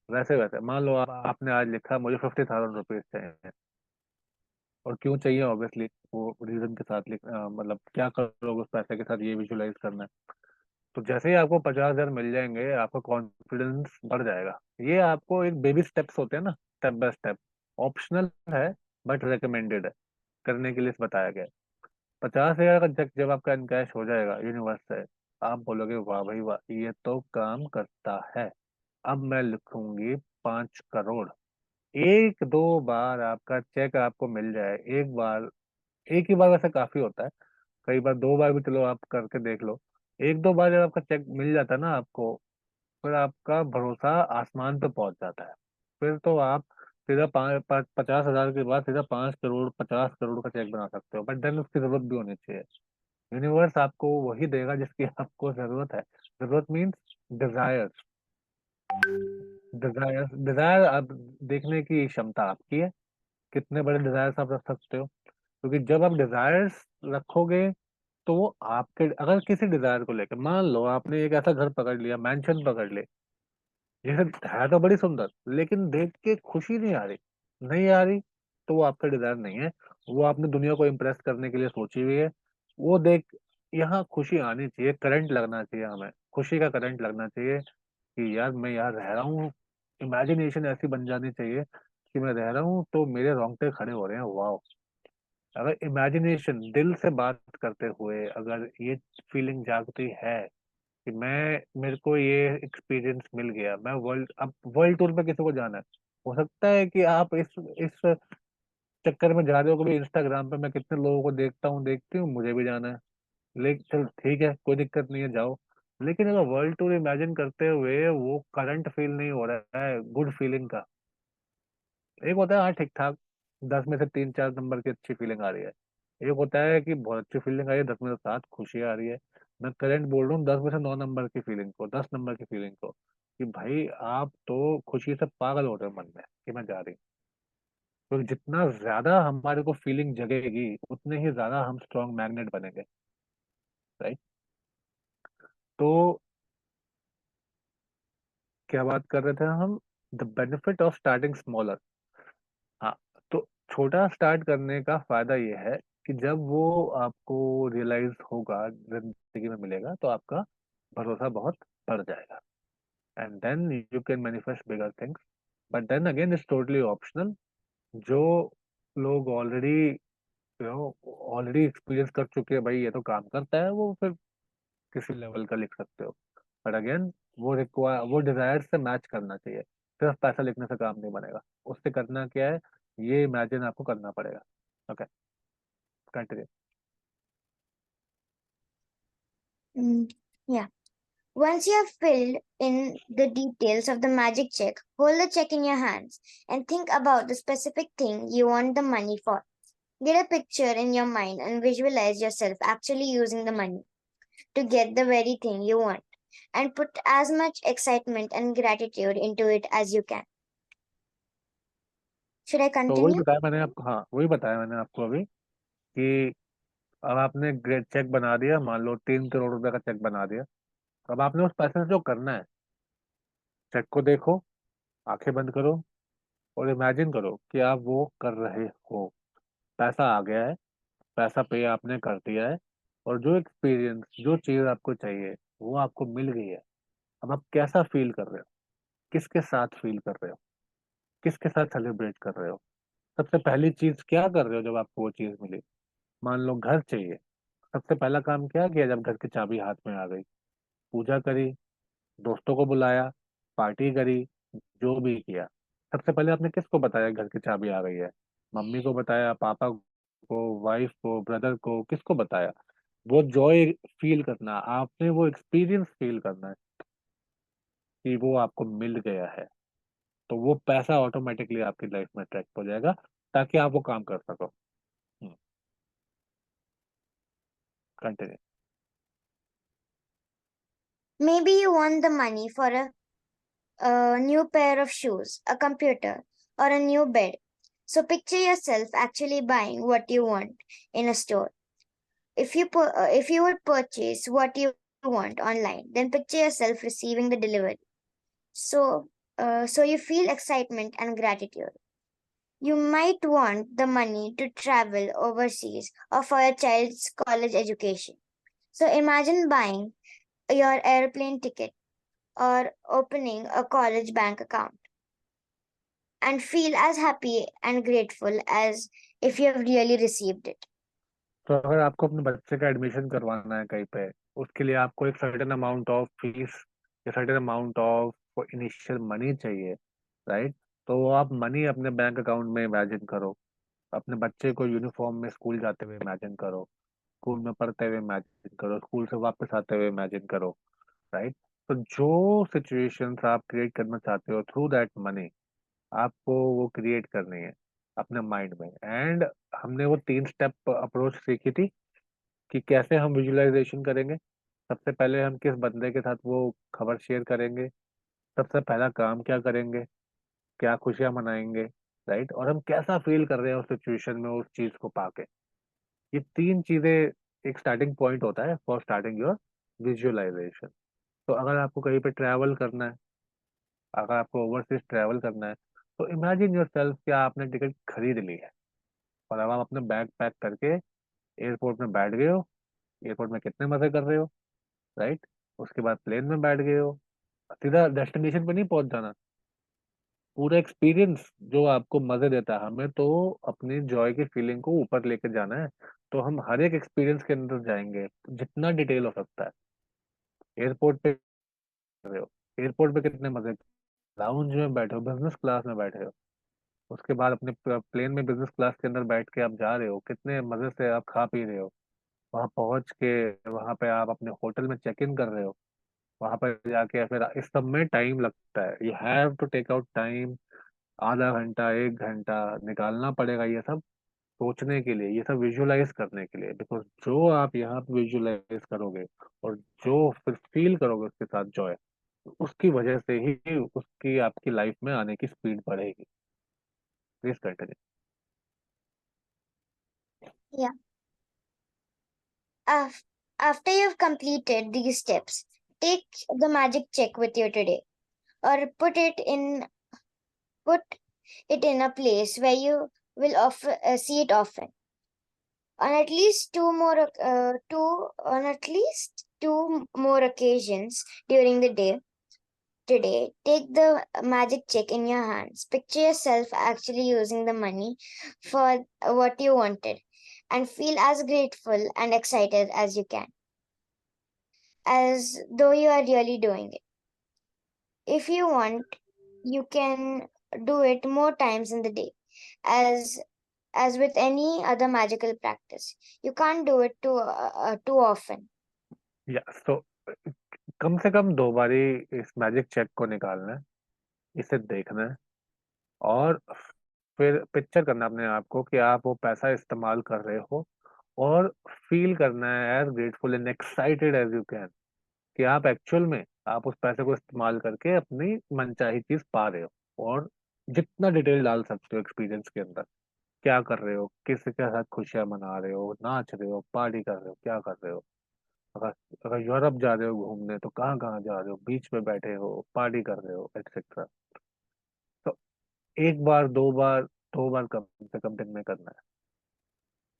वैसे वैसे मान लो आपने आज लिखा मुझे 50,000 रुपीज चाहिए, और क्यों चाहिए ऑब्वियसली वो रीजन के साथ मतलब क्या करोगे उस पैसे के साथ, ये विजुलाइज करना है। तो जैसे ही आपको 50,000 मिल जाएंगे, आपका कॉन्फिडेंस बढ़ जाएगा। ये आपको एक बेबी स्टेप्स होते हैं ना, स्टेप बाय स्टेप, ऑप्शनल है बट रिकमेंडेड है, करने के लिए बताया गया है। 50,000 का चेक जब आपका इनकैश हो जाएगा यूनिवर्स से, आप बोलोगे वाह भाई वाह, ये तो काम करता है। अब मैं लिखूंगी 5 करोड़। एक दो बार आपका चेक आपको मिल जाए, एक बार, एक ही बार वैसे काफी होता है, कई बार 2 बार भी चलो आप करके देख लो। एक दो बार जब आपका चेक मिल जाता है ना आपको, फिर आपका भरोसा आसमान पे पहुंच जाता है। फिर तो आप सीधा 50,000 के बाद सीधा 5 करोड़ 50 करोड़ का चेक बना सकते हो, बट देन उसकी जरूरत भी होनी चाहिए। यूनिवर्स आपको वही देगा जिसकी आपको जरूरत है। जरूरत मीन्स डिजायर। डिजायर आप देखने की क्षमता आपकी है, कितने बड़े डिजायर्स आप रख सकते हो। क्योंकि जब आप डिजायर्स रखोगे, तो वो आपके, अगर किसी डिजायर को लेकर मान लो आपने एक ऐसा घर पकड़ लिया, मैंशन पकड़ ले, जैसे है तो बड़ी सुंदर, लेकिन देख के खुशी नहीं आ रही, नहीं आ रही, तो वो आपका डिजायर नहीं है। वो आपने दुनिया को इम्प्रेस करने के लिए सोची हुई है। वो देख, यहाँ खुशी आनी चाहिए, करंट लगना चाहिए, हमें खुशी का करंट लगना चाहिए कि यार मैं यहाँ रह रहा हूँ। इमेजिनेशन ऐसी बन जानी चाहिए कि मैं रह रहा हूँ तो मेरे रोंगटे खड़े हो रहे हैं, वाह। अगर इमेजिनेशन दिल से बात करते हुए अगर ये फीलिंग जागती है कि मैं, मेरे को ये एक्सपीरियंस मिल गया, मैं वर्ल्ड, अब वर्ल्ड टूर पे किसी को जाना है, हो सकता है कि आप इस चक्कर में जा रहे हो, कभी इंस्टाग्राम पे मैं कितने लोगों को देखता हूँ, देखती हूँ, मुझे भी जाना है। लेकिन चल ठीक है, कोई दिक्कत नहीं है, जाओ। लेकिन अगर वर्ल्ड टूर इमेजिन करते हुए वो करंट फील नहीं हो रहा है गुड फीलिंग का, एक होता है हाँ ठीक ठाक, 10 में से 3 4 नंबर की अच्छी फीलिंग आ रही है, एक होता है कि बहुत अच्छी फीलिंग आ रही है, 10 में से 7 खुशी आ रही है। मैं करंट बोल रहा हूँ 10 में से 9 नंबर की फीलिंग को, 10 नंबर की फीलिंग को, कि भाई आप तो खुशी से पागल हो रहे हो मन में कि मैं जा रही हूँ। तो जितना ज्यादा हमारे को फीलिंग जगेगी, उतने ही ज्यादा हम स्ट्रॉन्ग मैग्नेट बनेंगे, राइट। तो क्या बात कर रहे थे हम? The benefit of starting smaller. हाँ, तो छोटा स्टार्ट करने का फायदा ये है कि जब वो आपको रियलाइज होगा, जिंदगी में मिलेगा, तो आपका भरोसा बहुत बढ़ जाएगा, and then you can manifest bigger things. But then again it's totally optional. जो लोग ऑलरेडी ऑलरेडी एक्सपीरियंस कर चुके हैं भाई, ये तो काम करता है, वो फिर किसी लेवल का लिख सकते हो। बट अगेन, वो डिजायर से मैच करना चाहिए। सिर्फ पैसा लिखने से काम नहीं बनेगा। उससे करना क्या है, ये इमेजिन आपको करना पड़ेगा। Okay, continue. Yeah. Once you have filled in the details of the magic check, hold the check in your hands and think about the specific thing you want the money for. Get a picture in your mind and visualize yourself actually using the money to get the very thing you want, and put as much excitement and gratitude into it as you can. Should I तो वही continue? बताया मैंने आपको, हाँ वही बताया मैंने आपको अभी, कि अब आपने ग्रेट चेक बना दिया, मान लो 3 करोड़ रुपए का चेक बना दिया। अब आपने उस पैसे से जो करना है, चेक को देखो, आंखें बंद करो और इमेजिन करो कि आप वो कर रहे हो। पैसा आ गया है, पैसा पे आपने कर दिया है, और जो एक्सपीरियंस, जो चीज आपको चाहिए, वो आपको मिल गई है। अब आप कैसा फील कर रहे हो, किसके साथ फील कर रहे हो, किसके साथ सेलिब्रेट कर रहे हो? सबसे पहली चीज क्या कर रहे हो जब आपको वो चीज मिली? मान लो घर चाहिए, सबसे पहला काम क्या किया जब घर की चाबी हाथ में आ गई? पूजा करी, दोस्तों को बुलाया, पार्टी करी, जो भी किया। सबसे पहले आपने किसको बताया घर की चाबी आ गई है? मम्मी को बताया, पापा को, वाइफ को, ब्रदर को, किसको बताया? वो जॉय फील करना, आपने वो एक्सपीरियंस फील करना है कि वो आपको मिल गया है। तो वो पैसा ऑटोमेटिकली आपकी लाइफ में ट्रैक हो जाएगा, ताकि आप वो काम कर सको। Continue. Maybe you want the money for a new pair of shoes, a computer, or a new bed. So picture yourself actually buying what you want in a store. If you would purchase what you want online, then picture yourself receiving the delivery. So you feel excitement and gratitude. You might want the money to travel overseas or for your child's college education. So imagine buying your airplane ticket or opening a college bank account and feel as happy and grateful as if you have really received it. तो अगर आपको अपने बच्चे का admission करवाना है कहीं पे, उसके लिए आपको एक सर्टेन अमाउंट ऑफ फीस या certain amount of initial money चाहिए, राइट? तो वो आप मनी अपने बैंक अकाउंट में इमेजिन करो। अपने बच्चे को यूनिफॉर्म में स्कूल जाते हुए इमेजिन करो, स्कूल में पढ़ते हुए इमेजिन करो, स्कूल से वापस आते हुए इमेजिन करो, राइट? तो जो सिचुएशंस आप क्रिएट करना चाहते हो थ्रू दैट मनी, आपको वो क्रिएट करनी है अपने माइंड में। एंड हमने वो 3 स्टेप अप्रोच सीखी थी कि कैसे हम विजुअलाइजेशन करेंगे। सबसे पहले हम किस बंदे के साथ वो खबर शेयर करेंगे, सबसे पहला काम क्या करेंगे, क्या खुशियां मनाएंगे, राइट? और हम कैसा फील कर रहे हैं उस सिचुएशन में उस चीज को पाके। ये 3 चीजें एक स्टार्टिंग पॉइंट होता है फॉर स्टार्टिंग योर विजुअलाइजेशन। तो अगर आपको कहीं पे ट्रैवल करना है, अगर आपको ओवरसीज ट्रैवल करना है, तो इमेजिन योर सेल्फ कि आपने टिकट खरीद ली है, और अब आप अपने बैग पैक करके एयरपोर्ट में बैठ गए हो। एयरपोर्ट में कितने मजे कर रहे हो, राइट? उसके बाद प्लेन में बैठ गए हो, सीधा डेस्टिनेशन पे नहीं पहुंच जाना। पूरा एक्सपीरियंस जो आपको मजे देता है, हमें तो अपनी जॉय की फीलिंग को ऊपर लेके जाना है। तो हम हर एक एक्सपीरियंस के अंदर जाएंगे जितना डिटेल हो सकता है। एयरपोर्ट पे कर रहे हो, एयरपोर्ट पे कितने मजे, लाउंज में बैठे हो, बिजनेस क्लास में बैठे हो। उसके बाद अपने प्लेन में बिजनेस क्लास के अंदर बैठ के आप जा रहे हो, कितने मजे से आप खा पी रहे हो। वहां पहुंच के वहां पे आप अपने होटल में चेक इन कर रहे हो। वहां पर जाके फिर इस सब में टाइम लगता है, you have to take out time. आधा घंटा, 1 घंटा निकालना पड़ेगा ये सब सोचने के लिए, ये सब विजुअलाइज करने के लिए। बिकॉज जो आप यहाँ पे विजुअलाइज करोगे और जो फिर फील करोगे उसके साथ जॉय, उसकी वजह से ही उसकी आपकी लाइफ में आने की स्पीड बढ़ेगी। Please continue. Yeah. After you've completed these steps, take the magic check with you today, or put it in a place where you will see it often. On at least two more occasions during the day. Today, take the magic check in your hands. Picture yourself actually using the money for what you wanted, and feel as grateful and excited as you can, as though you are really doing it. If you want, you can do it more times in the day, as as with any other magical practice. You can't do it too often. या सो कम से कम 2 बार ही इस magic check को निकालना है, इसे देखना है, और फिर पिक्चर करना अपने आप को कि आप वो पैसा इस्तेमाल कर रहे हो, और फील करना है as grateful and excited as you can कि आप एक्चुअल में आप उस पैसे को इस्तेमाल करके अपनी मनचाही चीज पा रहे हो, और जितना डिटेल डाल सकते हो एक्सपीरियंस के अंदर, क्या कर रहे हो, किसके साथ खुशियां मना रहे हो, नाच रहे हो, पार्टी कर रहे हो, क्या कर रहे हो। अगर अगर यूरोप जा रहे हो घूमने तो कहाँ कहाँ जा रहे हो, बीच पे बैठे हो, पार्टी कर रहे हो, एक्सेट्रा। तो 1 बार 2 बार, 2 बार कम से कम दिन में करना है।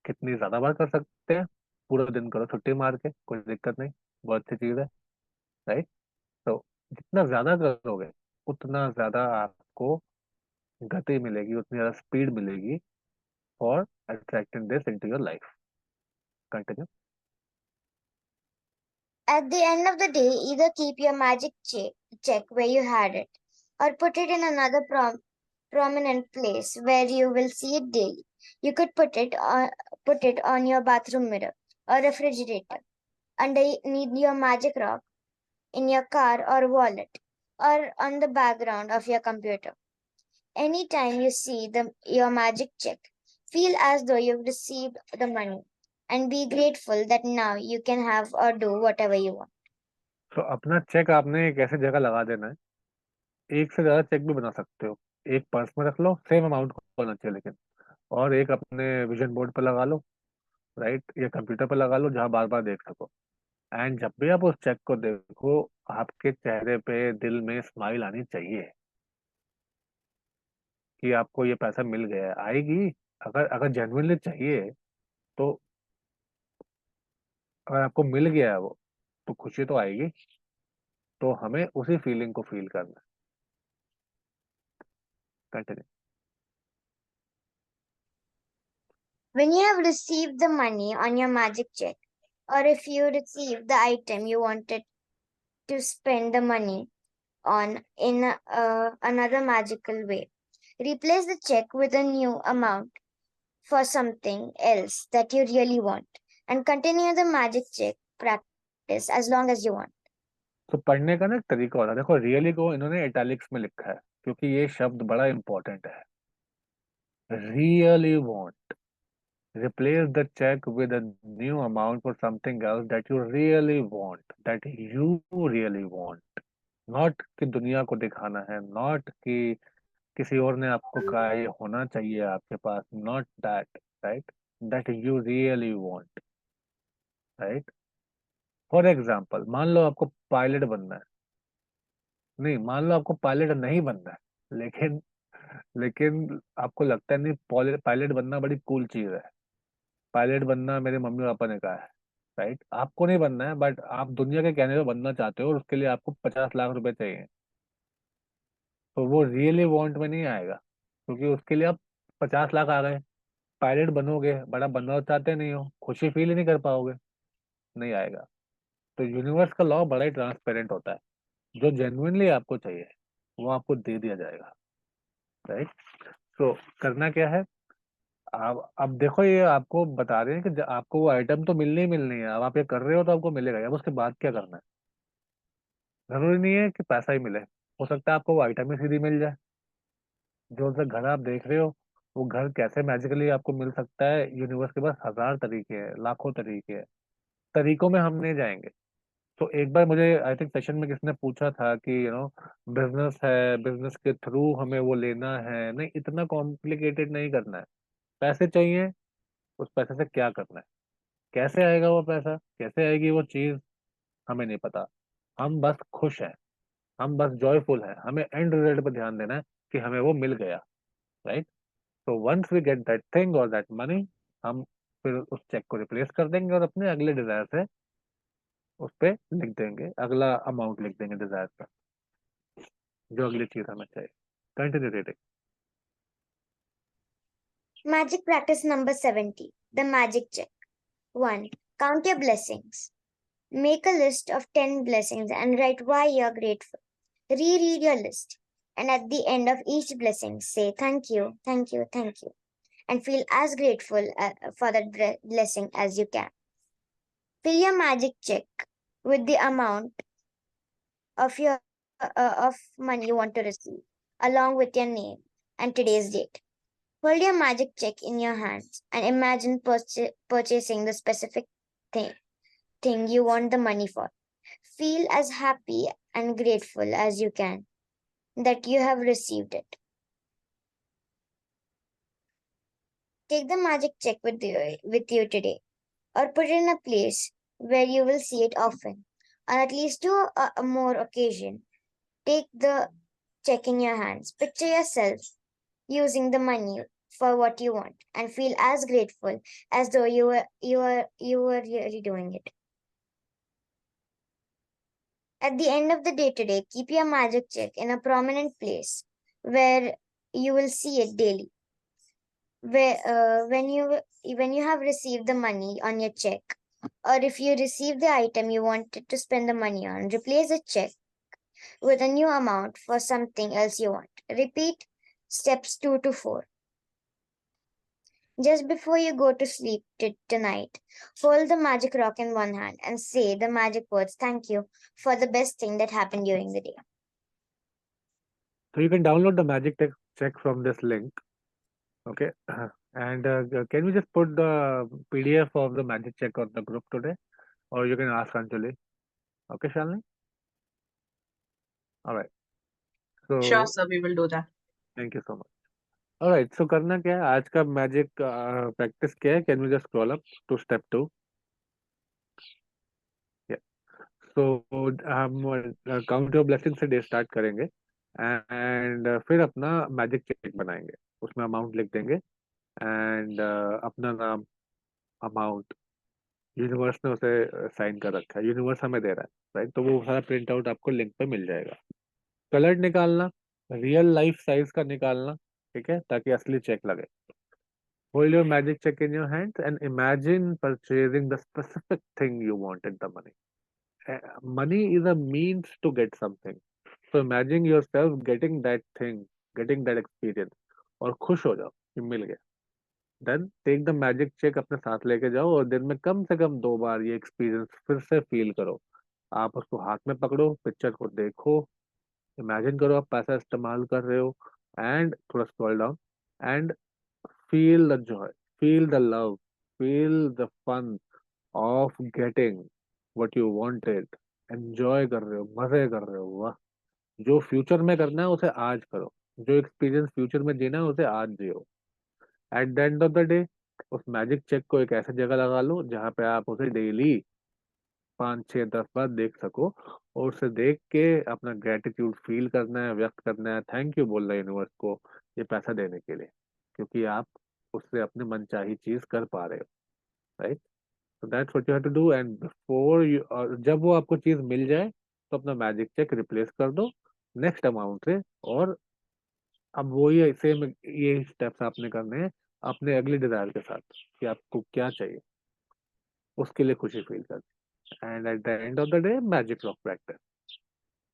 कितनी ज्यादा बार कर सकते हैं, पूरा दिन करो छुट्टी मार के, कोई दिक्कत नहीं, बहुत अच्छी चीज है, राइट। तो जितना ज्यादा करोगे उतना ज्यादा आपको गति मिलेगी, उतनी ज्यादा स्पीड मिलेगी for attracting this into your life. Continue. At the end of the day, either keep your magic check where you had it, or put it in another prominent place where you will see it daily. You could put it on your bathroom mirror or refrigerator, underneath your magic rock, in your car or wallet, or on the background of your computer. Anytime you see your magic check, feel as though you've received the money and be grateful that now you can have or do whatever you want. तो अपना check आपने एक ऐसी जगह लगा देना है, एक से ज्यादा चेक भी बना सकते हो, एक पर्स में रख लो, सेम अमाउंट होना चाहिए लेकिन, और एक अपने विजन बोर्ड पर लगा लो, राइट, या कंप्यूटर पर लगा लो जहाँ बार बार देख सको। एंड जब भी आप उस चेक को देखो, आपके चेहरे पे दिल में स्माइल आनी चाहिए कि आपको ये पैसा मिल गया है। आएगी, अगर अगर जेन्युइनली चाहिए तो, अगर आपको मिल गया है वो, तो खुशी तो आएगी। तो हमें उसी फीलिंग को फील करना है। Continue. When you have received the money on your magic check, or if you receive the item you wanted to spend the money on in another magical way, replace the check with a new amount for something else that you really want, and continue the magic check practice as long as you want. तो पढ़ने का ना एक तरीका होता है, देखो really को इन्होंने इटैलिक्स में लिखा है क्योंकि ये शब्द बड़ा इंपॉर्टेंट है। Really want, replace the check with a new amount for something else that you really want, that you really want, not कि दुनिया को दिखाना है, not कि किसी और ने आपको कहा ये होना चाहिए आपके पास, not that, right, that you really want, right। For example, मान लो आपको पायलट बनना है, नहीं मान लो आपको पायलट नहीं बनना है, लेकिन लेकिन आपको लगता है नहीं पायलट बनना बड़ी कूल चीज है, पायलट बनना मेरे मम्मी पापा ने कहा है, राइट, आपको नहीं बनना है बट आप दुनिया के कहने पे बनना चाहते हो, और उसके लिए आपको 50 लाख रुपए चाहिए। तो वो रियली वांट में नहीं आएगा, क्योंकि उसके लिए आप 50 लाख आ गए। पायलट बनोगे, बड़ा बनना चाहते नहीं हो, खुशी फील ही नहीं कर पाओगे, नहीं आएगा। तो यूनिवर्स का लॉ बड़ा ही ट्रांसपेरेंट होता है, जो जेन्युइनली आपको चाहिए वो आपको दे दिया जाएगा, राइट। तो करना क्या है, अब देखो ये आपको बता रहे हैं कि आपको वो आइटम तो मिलनी ही मिलनी है, अब आप ये कर रहे हो तो आपको मिलेगा, अब उसके बाद क्या करना है। जरूरी नहीं है कि पैसा ही मिले, हो सकता है आपको वो आइटम ही सीधी मिल जाए। जो सा घर आप देख रहे हो, वो घर कैसे मैजिकली आपको मिल सकता है, यूनिवर्स के पास हजार तरीके हैं, लाखों तरीके हैं, तरीकों में हम नहीं जाएंगे। तो एक बार मुझे आई थिंक सेशन में किसने पूछा था कि बिजनेस है, बिजनेस के थ्रू हमें वो लेना है, नहीं इतना कॉम्प्लिकेटेड नहीं करना है। पैसे चाहिए, उस पैसे से क्या करना है, कैसे आएगा वो पैसा, कैसे आएगी वो चीज, हमें नहीं पता। हम बस खुश हैं, हम बस जॉयफुल हैं, हमें एंड रिजल्ट पर ध्यान देना है कि हमें वो मिल गया, राइट। तो once we get that thing और दैट मनी, हम फिर उस चेक को रिप्लेस कर देंगे और अपने अगले डिजायर से उस पे लिख देंगे, अगला अमाउंट लिख देंगे डिजायर पर, जो अगली चीज हमें चाहिए। Continue reading. Magic practice number 70. The magic check. 1. Count your blessings. Make a list of 10 blessings and write why you are grateful. Reread your list. And at the end of each blessing, say thank you, thank you, thank you. And feel as grateful for that blessing as you can. Fill your magic check with the amount of your of money you want to receive, along with your name and today's date. Hold your magic check in your hands and imagine purchasing the specific thing you want the money for. Feel as happy and grateful as you can that you have received it. Take the magic check with you today, or put it in a place where you will see it often, on at least two or more occasions. Take the check in your hands. Picture yourself using the money for what you want and feel as grateful as though you were really doing it. At the end of the day today, keep your magic check in a prominent place where you will see it daily. When you have received the money on your check, or if you receive the item you wanted to spend the money on, replace the check with a new amount for something else you want. Repeat steps 2 to 4. Just before you go to sleep tonight, hold the magic rock in one hand and say the magic words, thank you for the best thing that happened during the day. So you can download the magic check from this link. Okay. And can we just put the PDF of the magic check on the group today? Or you can ask Anjali. Okay, Shalini? All right. Sure, So sir, we will do that. thank you so much. All right. So करना क्या है आज का magic practice क्या है? Can we just scroll up to step 2? Yeah. So हम count your blessing से day start करेंगे एंड फिर अपना मैजिक चेक बनाएंगे. उसमें अमाउंट लिख देंगे एंड अपना नाम, अमाउंट, यूनिवर्स ने उसे साइन कर रखा है, यूनिवर्स हमें दे रहा है, राइट? तो वो सारा प्रिंट आउट आपको लिंक पे मिल जाएगा. कलर निकालना, रियल लाइफ साइज का निकालना, ठीक है, ताकि असली चेक लगे. Hold your magic cheque in your hands and imagine purchasing the specific thing you wanted the money. Money is a means to get something. So imagine yourself getting that thing, getting that experience, और खुश हो जाओ कि मिल गया. Then take the magic cheque अपने साथ लेके जाओ और दिन में कम से कम 2 बार ये एक्सपीरियंस फिर से फील करो. आप उसको हाथ में पकड़ो, पिक्चर को देखो, इमेजिन करो आप पैसा इस्तेमाल कर रहे हो एंड थोड़ा scroll down and feel the joy, feel the love, feel the fun of getting what you wanted. Enjoy कर रहे हो, मजे कर रहे हो. वाह. जो फ्यूचर में करना है उसे आज करो, जो एक्सपीरियंस फ्यूचर में जीना है उसे आज जियो. At the end of the day उस मैजिक चेक को एक ऐसी जगह लगा लो जहाँ पे आप उसे डेली 5, 6, 10 बार देख सको और उसे देख के अपना ग्रेटिट्यूड फील करना है, व्यक्त करना है, थैंक यू बोलना है यूनिवर्स को ये पैसा देने के लिए, क्योंकि आप उससे अपने मनचाही चीज कर पा रहे हो, राइट? तो that's what you have to do. And before you, जब वो आपको चीज मिल जाए तो अपना मैजिक चेक रिप्लेस कर दो नेक्स्ट अमाउंट से. और अब वो ये सेम ये स्टेप्स आपने करने हैं अपने अगले डिजायर के साथ कि आपको क्या चाहिए, उसके लिए खुशी फील करनी. And at the end of the day, magic rock practice.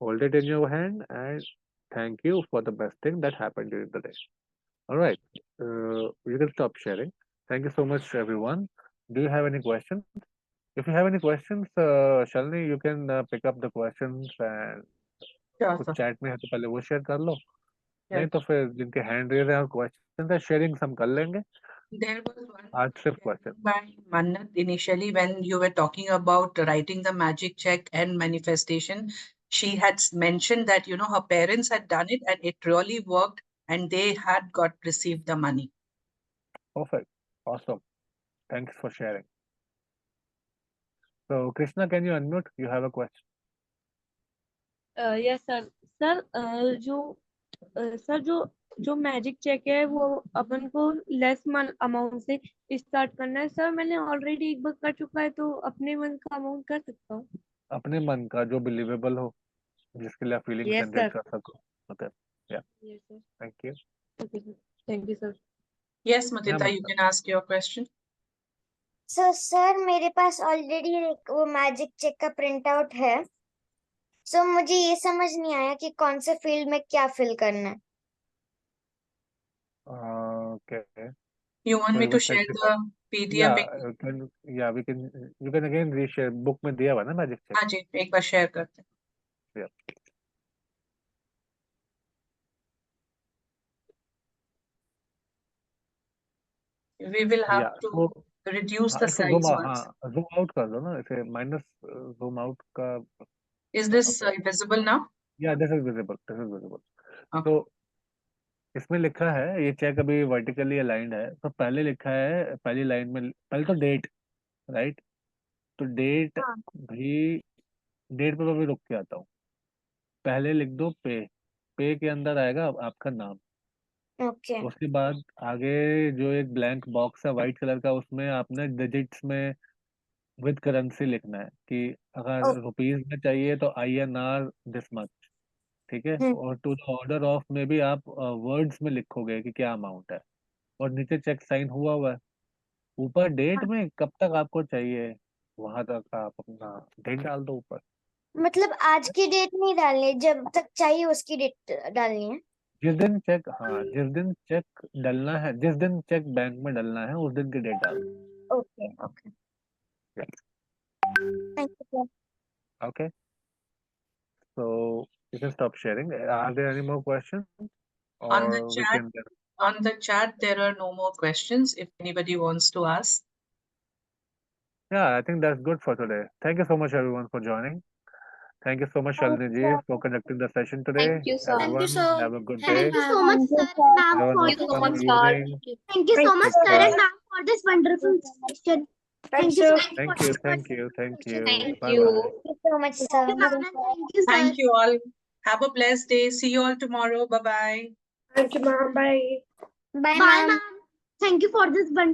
Hold it in your hand and thank you for the best thing that happened during the day. All right. You can stop sharing. Thank you so much, everyone. Do you have any questions? If you have any questions, Shalini, you can pick up the questions and Sure, कुछ sir. chat में है तो पहले वो share कर लो. नहीं Yes. तो फिर जिनके hand raise हैं और questions है sharing हम कर लेंगे. There was one आज सिर्फ question question. by Mannat initially when you were talking about writing the magic check and manifestation. She had mentioned that, you know, her parents had done it and it really worked and they had received the money. Perfect. Awesome. Thanks for sharing. So, Krishna, can you unmute? You have a question. Yes sir. Sir जो magic check है वो अपन को less amount से start करना है. Sir मैंने already एक बार कर चुका है तो अपने मन का अमाउंट कर सकता हूँ. अपने मन का जो बिलीवेबल हो, जिसके लिए आप फीलिंग Yes, जनरेट sir. कर सको. ओके. या Yes, sir. Thank you. Okay, sir. Thank you, sir. Yes, Matita, you मतलब can ask your question. So sir मेरे पास ऑलरेडी एक वो मैजिक चेक का प्रिंट आउट है। सो मुझे ये समझ नहीं आया कि कौन से फील्ड में क्या फिल करना है। Okay. You want So me you to will check share this the out. PDF? Yeah, you can again reshare. Book में दिया हुआ ना मैजिक चेक. हाँ जी, एक बार शेयर करते हैं। Yeah. We will have Yeah. to So reduce हाँ, the इसको zoom size out, once. हाँ zoom out कर दो ना, इसे माइनस zoom out का. Is this visible now? Yeah, this is visible. This is visible. Okay. So इसमें लिखा है ये चेक अभी वर्टिकली अलाइंड है, तो पहले लिखा है पहली लाइन में पहले तो डेट, राइट? तो डेट हाँ। भी, डेट पे मैं भी रुक के आता हूँ। पहले लिख दो पे, पे के अंदर आएगा आपका नाम। ओके उसके बाद आगे जो एक ब्लैंक बॉक्स है वाइट कलर का, उसमें आपने डिजिट्स में विद करेंसी लिखना है कि अगर रुपीज में चाहिए तो INR दिस मच, ठीक है? और टू द ऑर्डर ऑफ में भी आप वर्ड्स में लिखोगे कि क्या अमाउंट है, और नीचे चेक साइन हुआ हुआ है। ऊपर डेट में कब तक आपको चाहिए वहां तक आप अपना डेट डाल दो ऊपर। मतलब आज की डेट नहीं डालनी है, जब तक चाहिए उसकी डेट डालनी है। जिस दिन चेक, हाँ जिस दिन चेक डलना है, जिस दिन चेक बैंक में डलना है उस दिन की डेट डाल दो। Okay okay thank you sir. Okay, so you can stop sharing. Are there any more questions, On the or we chat, can? there are no more questions if anybody wants to ask. Yeah, I think that's good for today. Thank you so much, everyone, for joining. Thank you so much, Thank Shalini you, ji, sir. for conducting the session today. Thank you, sir. Everyone, Thank you, sir. have a good Thank day. you so much, Thank you, sir sir. and ma'am, Have a for nice this Thank fun you, evening. Thank you so much, Take sir care. and ma'am, for this wonderful session. Thank Thank you so you. much Thank for you, this thank you, wonderful thank session. you. Thank Bye you. bye. Thank you so much, Thank you, sir. ma'am, and thank you, sir. Thank you all. Have a blessed day. See you all tomorrow. Bye bye. Thank you, ma'am. Bye. Bye, ma'am. Thank you for this wonderful